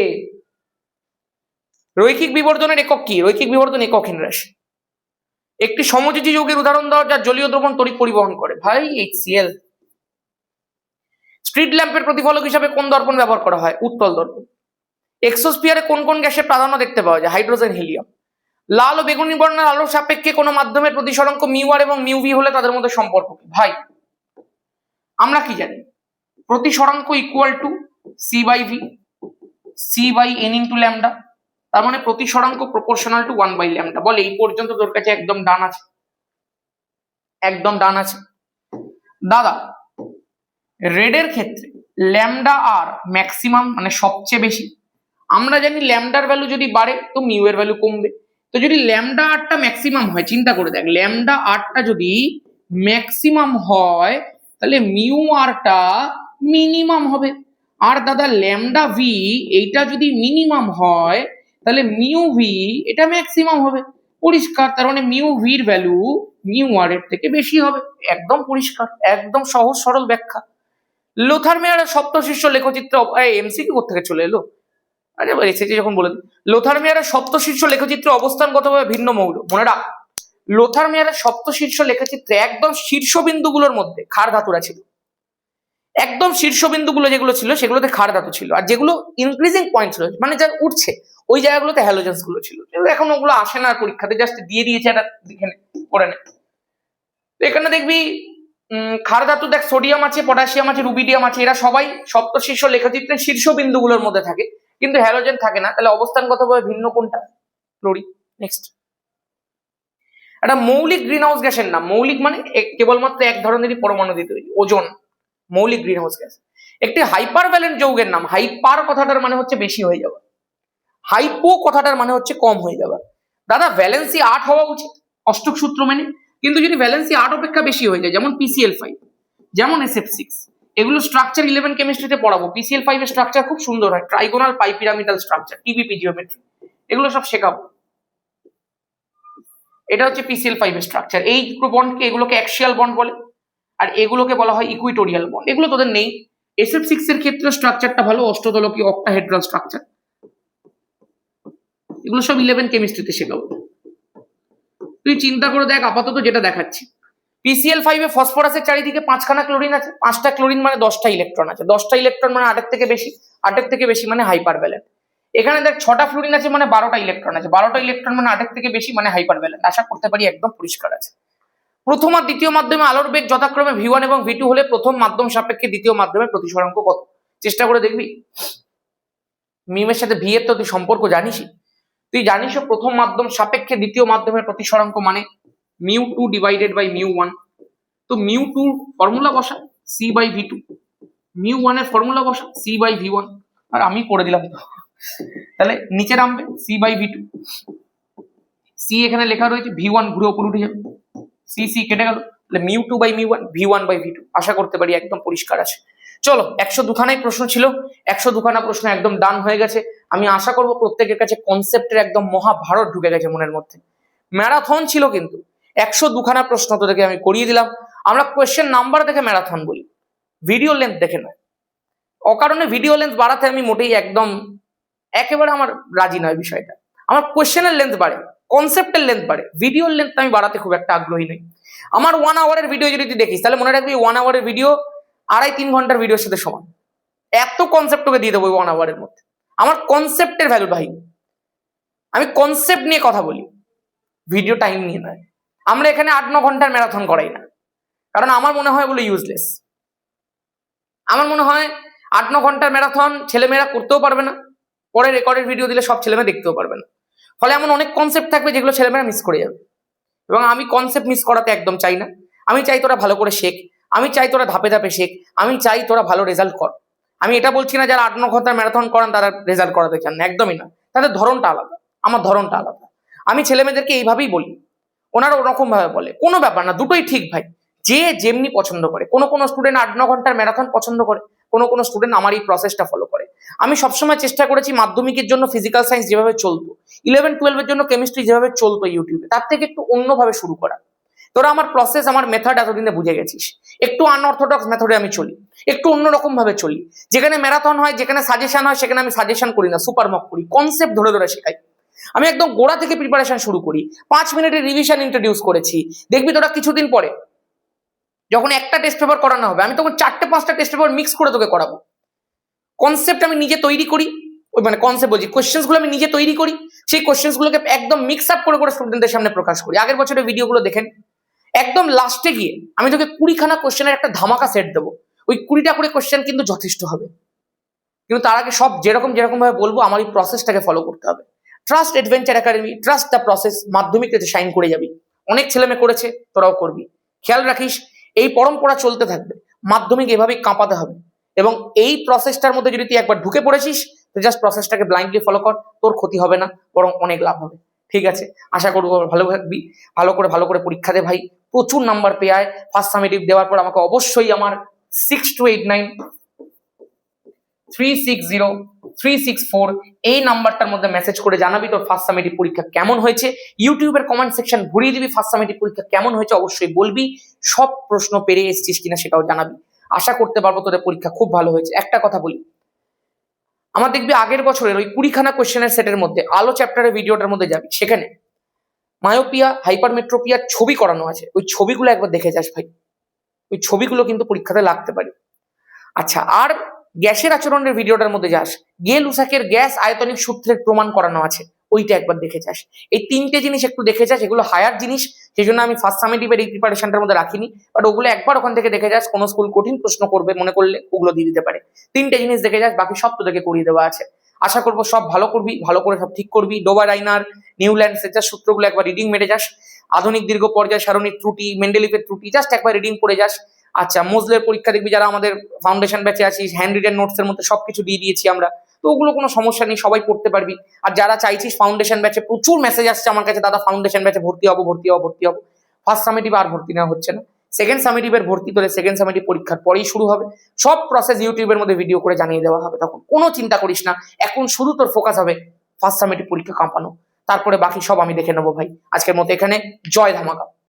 রৈখিক বিবর্ধনের একক কি? রৈখিক বিবর্ধন এককহীন রাশি। একটি সমযোজী যৌগের উদাহরণ দাও যা জলীয় দ্রবণ তড়িৎ পরিবহন করে। ভাই HCl। স্ট্রিট ল্যাম্পের প্রতিফলক হিসাবে কোন দর্পণ ব্যবহার করা হয়? উত্তল দর্পণ। এক্সোস্ফিয়ারে কোন কোন গ্যাসের প্রাধান্য দেখতে পাওয়া যায়? Hydrogen, helium. লাল ও বেগুনি বর্ণের আলোর সাপেক্ষে কোনো মাধ্যমের প্রতিসরাঙ্ক μr এবং μv হলে তাদের মধ্যে সম্পর্ক কি? ভাই আমরা কি জানি? প্রতিসরাঙ্ক equal to c/v, c/n into lambda. তার মানে প্রতিসরাঙ্ক প্রপোর্শনাল টু 1/λ। বল এই পর্যন্ত তোর কাছে একদম ডান আছে? একদম ডান আছে দাদা। রেডের ক্ষেত্রে ল্যামডা আর ম্যাক্সিমাম মানে সবচেয়ে বেশি। আমরা জানি ল্যামডার ভ্যালু যদি বাড়ে তো মিউ এর ভ্যালু কমবে। তো যদি ল্যামডা আরটা ম্যাক্সিমাম হয়, চিন্তা করে দেখ, ল্যামডা আরটা যদি ম্যাক্সিমাম হয় তাহলে মিউ আরটা মিনিমাম হবে। আর দাদা ল্যামডা ভি এইটা যদি মিনিমাম হয় তাহলে মিউ ভি এটা ম্যাক্সিমাম হবে। পরিষ্কার, তার মানে মিউ ভির ভ্যালু মিউ আর এর থেকে বেশি হবে। একদম পরিষ্কার, একদম সহজ সরল ব্যাখ্যা। লোথারমেয়ারের সপ্তশীর্ষ লেখচিত্র এমসিকিউ কোত্থেকে চলে এলো? আরে এসেছি যখন বলে দিই। লোথারমেয়ারের সপ্তশীর্ষ লেখচিত্রে অবস্থানগতভাবে ভিন্ন মৌল। মনে রাখ, লোথারমেয়ারের সপ্তশীর্ষ লেখচিত্রে একদম শীর্ষবিন্দুগুলোর মধ্যে ক্ষার ধাতুরা ছিল। একদম শীর্ষবিন্দুগুলো যেগুলো ছিল সেগুলোতে ক্ষার ধাতু ছিল, আর যেগুলো ইনক্রিজিং পয়েন্ট ছিল মানে যা উঠছে ওই জায়গাগুলোতে হ্যালোজেন্স গুলো ছিল। এখন ওগুলো আসে না পরীক্ষাতে, জাস্ট দিয়ে দিয়েছে এটা দেখে করে নে। এখানে দেখবি ক্ষার ধাতু দেখ, সোডিয়াম আছে, পটাশিয়াম আছে, রুবিডিয়াম আছে, এরা সবাই সপ্তশীর্ষ লেখচিত্রের শীর্ষবিন্দুগুলোর মধ্যে থাকে, কিন্তু হ্যালোজেন থাকে না। তাহলে অবস্থানগতভাবে ভিন্ন কোনটা? ক্লোরিন। নেক্সট, একটা মৌলিক গ্রিন হাউস গ্যাসের নাম। মৌলিক মানে কেবলমাত্র এক ধরনেরই পরমাণু দিয়ে তৈরি, ওজোন মৌলিক গ্রিন হাউস গ্যাস। একটি হাইপারভ্যালেন্ট যৌগের নাম। হাইপার কথাটার মানে হচ্ছে বেশি হয়ে যাওয়া, হাইপো কথাটার মানে হচ্ছে কম হয়ে যাওয়া। দাদা ভ্যালেন্সি 8 হওয়া উচিত অষ্টক সূত্র মেনে, কিন্তু যদি ভ্যালেন্সি 8 অপেক্ষা বেশি হয়ে যায়, যেমন PCl5, যেমন SF6, এগুলো স্ট্রাকচার 11 কেমিস্ট্রিতে পড়াবো। PCl5 এর স্ট্রাকচার খুব সুন্দর হয়, ট্রাইগোনাল পাই পিরামিডাল স্ট্রাকচার, TBP জিওমেট্রি, এগুলো সব শেখাবো। এটা হচ্ছে PCl5 এর স্ট্রাকচার। এই দুটো বন্ডকে, এগুলোকে অ্যাক্সিয়াল বন্ড বলে, আর এগুলোকে বলা হয় ইকুইটোরিয়াল বন্ড। এগুলো তোদের নেই। SF6 এর ক্ষেত্রে স্ট্রাকচারটা ভালো, অষ্টদলকীয় অক্টাহেড্রাল স্ট্রাকচার। এগুলো সব 11 কেমিস্ট্রিতে শেখাবো। তুই চিন্তা করে দেখ, আপাতত যেটা দেখাচ্ছি, PCl5 এ ফসফরাসের চারিদিকে 5খানা ক্লোরিন আছে। 5টা ক্লোরিন মানে 10টা ইলেকট্রন আছে। 10টা ইলেকট্রন মানে 8 থেকে বেশি, 8 থেকে বেশি মানে হাইপারভ্যালেন্ট। এখানে দেখ 6টা ফ্লুরিন আছে মানে 12টা ইলেকট্রন আছে। 12টা ইলেকট্রন মানে 8 থেকে বেশি মানে হাইপারভ্যালেন্ট। আশা করতে পারি একদম পরিষ্কার আছে। প্রথম আর দ্বিতীয় মাধ্যমে আলোর বেগ যথাক্রমে V1 এবং V2 হলে প্রথম মাধ্যম সাপেক্ষে দ্বিতীয় মাধ্যমের প্রতিসরাঙ্ক কত? চেষ্টা করে দেখবি। মিমের সাথে ভি এর তো তুই সম্পর্ক জানিসই। তুই জানিস প্রথম মাধ্যম সাপেক্ষে দ্বিতীয় মাধ্যমের প্রতিসরাঙ্ক মানে μ2 ডিভাইডেড বাই μ1। তো μ2 ফর্মুলা বসা c/v2, μ1 এর ফর্মুলা বসা c/v1, আর আমি করে দিলাম। তাহলে নিচে নামবে c/v2, c এখানে লেখা রয়েছে, V1 ঘুরে উপরে উঠে যাবে, c কেটে গেল, তাহলে μ2/μ1, V1/V2। আশা করতে পারি একদম পরিষ্কার আছে। চলো, 102খানাই প্রশ্ন ছিল, 102খানা প্রশ্ন একদম ডান হয়ে গেছে। আমি আশা করব প্রত্যেকের কাছে কনসেপ্টের একদম মহাভারত ঢুকে গেছে মনের মধ্যে। ম্যারাথন ছিল কিন্তু 102খানা প্রশ্ন তোদেরকে আমি করিয়ে দিলাম। আমরা কোয়েশ্চেন নাম্বার দেখে ম্যারাথন বলি, ভিডিও লেন্থ দেখে নয়। অকারণে ভিডিও লেন্থ বাড়াতে আমি মোটেই একদম একেবারে আমার রাজি নয় বিষয়টা। আমার কোয়েশ্চেনের লেন্থ বাড়ে, কনসেপ্টের লেন্থ বাড়ে, ভিডিওর লেন্থ আমি বাড়াতে খুব একটা আগ্রহী নই। আমার 1 আওয়ারের ভিডিও যদি তুই দেখিস তাহলে মনে রাখবি 1 আওয়ারের ভিডিও 2.5-3 ঘন্টার ভিডিওর সাথে সমান। এত কনসেপ্ট তোকে দিয়ে দেবো 1 আওয়ারের মধ্যে। আমার কনসেপ্টের ভ্যালু ভাই, আমি কনসেপ্ট নিয়ে কথা বলি, ভিডিও টাইম নিয়ে নয়। আমরা এখানে 8-9 ঘন্টার ম্যারাথন করাই না, কারণ আমার মনে হয় বলে ইউজলেস। আমার মনে হয় 8-9 ঘন্টার ম্যারাথন ছেলেমেয়েরা করতেও পারবে না, পরে রেকর্ডের ভিডিও দিলে সব ছেলেমেয়ে দেখতেও পারবে না। ফলে এমন অনেক কনসেপ্ট থাকবে যেগুলো ছেলেমেয়েরা মিস করে যাবে, এবং আমি কনসেপ্ট মিস করাতে একদম চাই না। আমি চাই তোরা ভালো করে শেখ, আমি চাই তোরা ধাপে ধাপে শেখ, আমি চাই তোরা ভালো রেজাল্ট কর। আমি এটা বলছি না যারা 8-9 ঘন্টার ম্যারাথন করান তারা রেজাল্ট করাতে চান না, একদমই না। তাদের ধরনটা আলাদা, আমার ধরনটা আলাদা। আমি ছেলেমেয়েদেরকে এইভাবেই বলি, ওনারা ওরকম ভাবে বলে, কোনো ব্যাপার না, দুটোই ঠিক ভাই, যে যেমনি পছন্দ করে। কোনো স্টুডেন্ট 8-9 ঘন্টার ম্যারাথন পছন্দ করে, কোনো স্টুডেন্ট আমার এই প্রসেসটা ফলো করে। আমি সবসময় চেষ্টা করেছি মাধ্যমিকের জন্য ফিজিক্যাল সায়েন্স যেভাবে চলতো, 11-12 এর জন্য কেমিস্ট্রি যেভাবে চলতো ইউটিউবে, তার থেকে একটু অন্যভাবে শুরু করা। তোরা আমার প্রসেস, আমার মেথড এতদিনে বুঝে গেছিস। একটু আনঅর্থোডক্স মেথডে আমি চলি, একটু অন্যরকম ভাবে চলি। যেখানে ম্যারাথন হয়, যেখানে সাজেশন হয়, সেখানে আমি সাজেশন করি না, সুপার মক করি, কনসেপ্ট ধরে ধরে শেখাই। আমি একদম গোড়া থেকে প্রিপারেশন শুরু করি, 5 মিনিটের রিভিশন ইন্ট্রোডিউস করেছি। দেখবি তোরা কিছুদিন পরে যখন একটা টেস্ট পেপার করানো হবে, আমি তখন 4-5টা টেস্ট পেপার মিক্স করে তোকে করাবো। কনসেপ্ট আমি নিজে তৈরি করি, ওই মানে কনসেপ্ট বলছি, কোয়েশ্চেন্স গুলো আমি নিজে তৈরি করি, সেই কোয়েশ্চেন্স গুলোকে একদম মিক্স আপ করে করে স্টুডেন্টদের সামনে প্রকাশ করি। আগের বছরের ভিডিওগুলো দেখেন, একদম লাস্টে গিয়ে আমি তোকে 20খানা কোয়েশ্চেনের একটা ধামাকা সেট দেবো। ওই 20টা করে কোয়েশ্চেন কিন্তু যথেষ্ট হবে, কিন্তু তার আগে সব যেরকম ভাবে বলবো আমার এই প্রসেসটাকে ফলো করতে হবে। Trust adventure academy, trust the process. মাধ্যমিক শাইন করে যাবি, অনেক ছেলে মেয়ে করেছে, তোরাও করবি। খেয়াল রাখিস এই পরম্পরা চলতে থাকবে, মাধ্যমিক এভাবেই কাঁপাতে হবে। এবং এই প্রসেসটার মধ্যে যদি তুই একবার ঢুকে পড়েছিস, তো জাস্ট প্রসেসটাকে ব্লাইন্ডলি ফলো কর, তোর ক্ষতি হবে না, বরং অনেক লাভ হবে। ঠিক আছে, আশা করবো ভালো থাকবি, ভালো করে পরীক্ষা দে ভাই, প্রচুর নাম্বার পেয়ে আয়। ফার্স্ট সামেটিভ দেওয়ার পর আমাকে অবশ্যই আমার 6289360364 এই নাম্বারটার মধ্যে মেসেজ করে জানাবি তোর ফার্স্ট সামেটিভ পরীক্ষা কেমন হয়েছে। ইউটিউবের কমেন্ট সেকশন ভরিয়ে দিবি ফার্স্ট সামেটিভ পরীক্ষা কেমন হয়েছে, অবশ্যই বলবি। সব প্রশ্ন পেরে এসেছিস কিনা সেটাও জানাবি। আশা করতে পারবো তোদের পরীক্ষা খুব ভালো হয়েছে। একটা কথা বলি, আমার দেখবি আগের বছরের ওই 20খানা কোয়েশ্চেনের সেটের মধ্যে আলো চ্যাপ্টারের ভিডিওটার মধ্যে যাবি, সেখানে মায়োপিয়া, হাইপারমেট্রোপিয়ার ছবি করানো আছে। ওই ছবিগুলো একবার দেখে যাস ভাই, ওই ছবিগুলো কিন্তু পরীক্ষাতে লাগতে পারে। আচ্ছা, আর গ্যাসের আচরণের ভিডিওটার মধ্যে যাস, গে-লুসাকের গ্যাস আয়তনিক সূত্রের প্রমাণ করানো আছে, ওইটা একবার দেখে যাস। এই 3টে জিনিস একটু দেখে যাস, এগুলো হায়ার জিনিস, সেই জন্য আমি ফার্স্ট সামেটিভের এই প্রিপারেশনটার মধ্যে রাখিনি, বাট ওগুলো একবার ওখান থেকে দেখে যাস। কোনো স্কুল কঠিন প্রশ্ন করবে মনে করলে ওগুলো দিয়ে দিতে পারে। 3টে জিনিস দেখে যাস, বাকি সব তোদেরকে করিয়ে দেওয়া আছে। আশা করবো সব ভালো করবি, ভালো করে সব ঠিক করবি। ডোবা রাইনার, নিউল্যান্ড সেচার সূত্রগুলো একবার রিডিং মেরে যাস। আধুনিক দীর্ঘ পর্যায় সারণীর ত্রুটি, মেন্ডেলিফের ত্রুটি জাস্ট একবার রিডিং করে যাস। আচ্ছা, মোজলের পরীক্ষা দেখবি, যারা আমাদের ফাউন্ডেশন ব্যাচে আছিস, হ্যান্ড রিটেন নোটস এর মধ্যে সবকিছু দিয়ে দিয়েছি আমরা, তো ওগুলো কোনো সমস্যা নেই, সবাই পড়তে পারবি। আর যারা চাইছিস ফাউন্ডেশন ব্যাচে, প্রচুর মেসেজ আসছে আমার কাছে, দাদা ফাউন্ডেশন ব্যাচে ভর্তি হবো। ফার্স্ট সামেটিভ আর ভর্তি নেওয়া হচ্ছে না, সেকেন্ড সামেটিভের ভর্তি তোদের সেকেন্ড সামেটিভ পরীক্ষার পরেই শুরু হবে। সব প্রসেস ইউটিউবের মধ্যে ভিডিও করে জানিয়ে দেওয়া হবে, তখন কোনো চিন্তা করিস না। এখন শুধু তোর ফোকাস হবে ফার্স্ট সামেটিভ পরীক্ষা কাঁপানো, তারপরে বাকি সব আমি দেখে নেবো ভাই। আজকের মতো এখানে, জয় ধামাকা।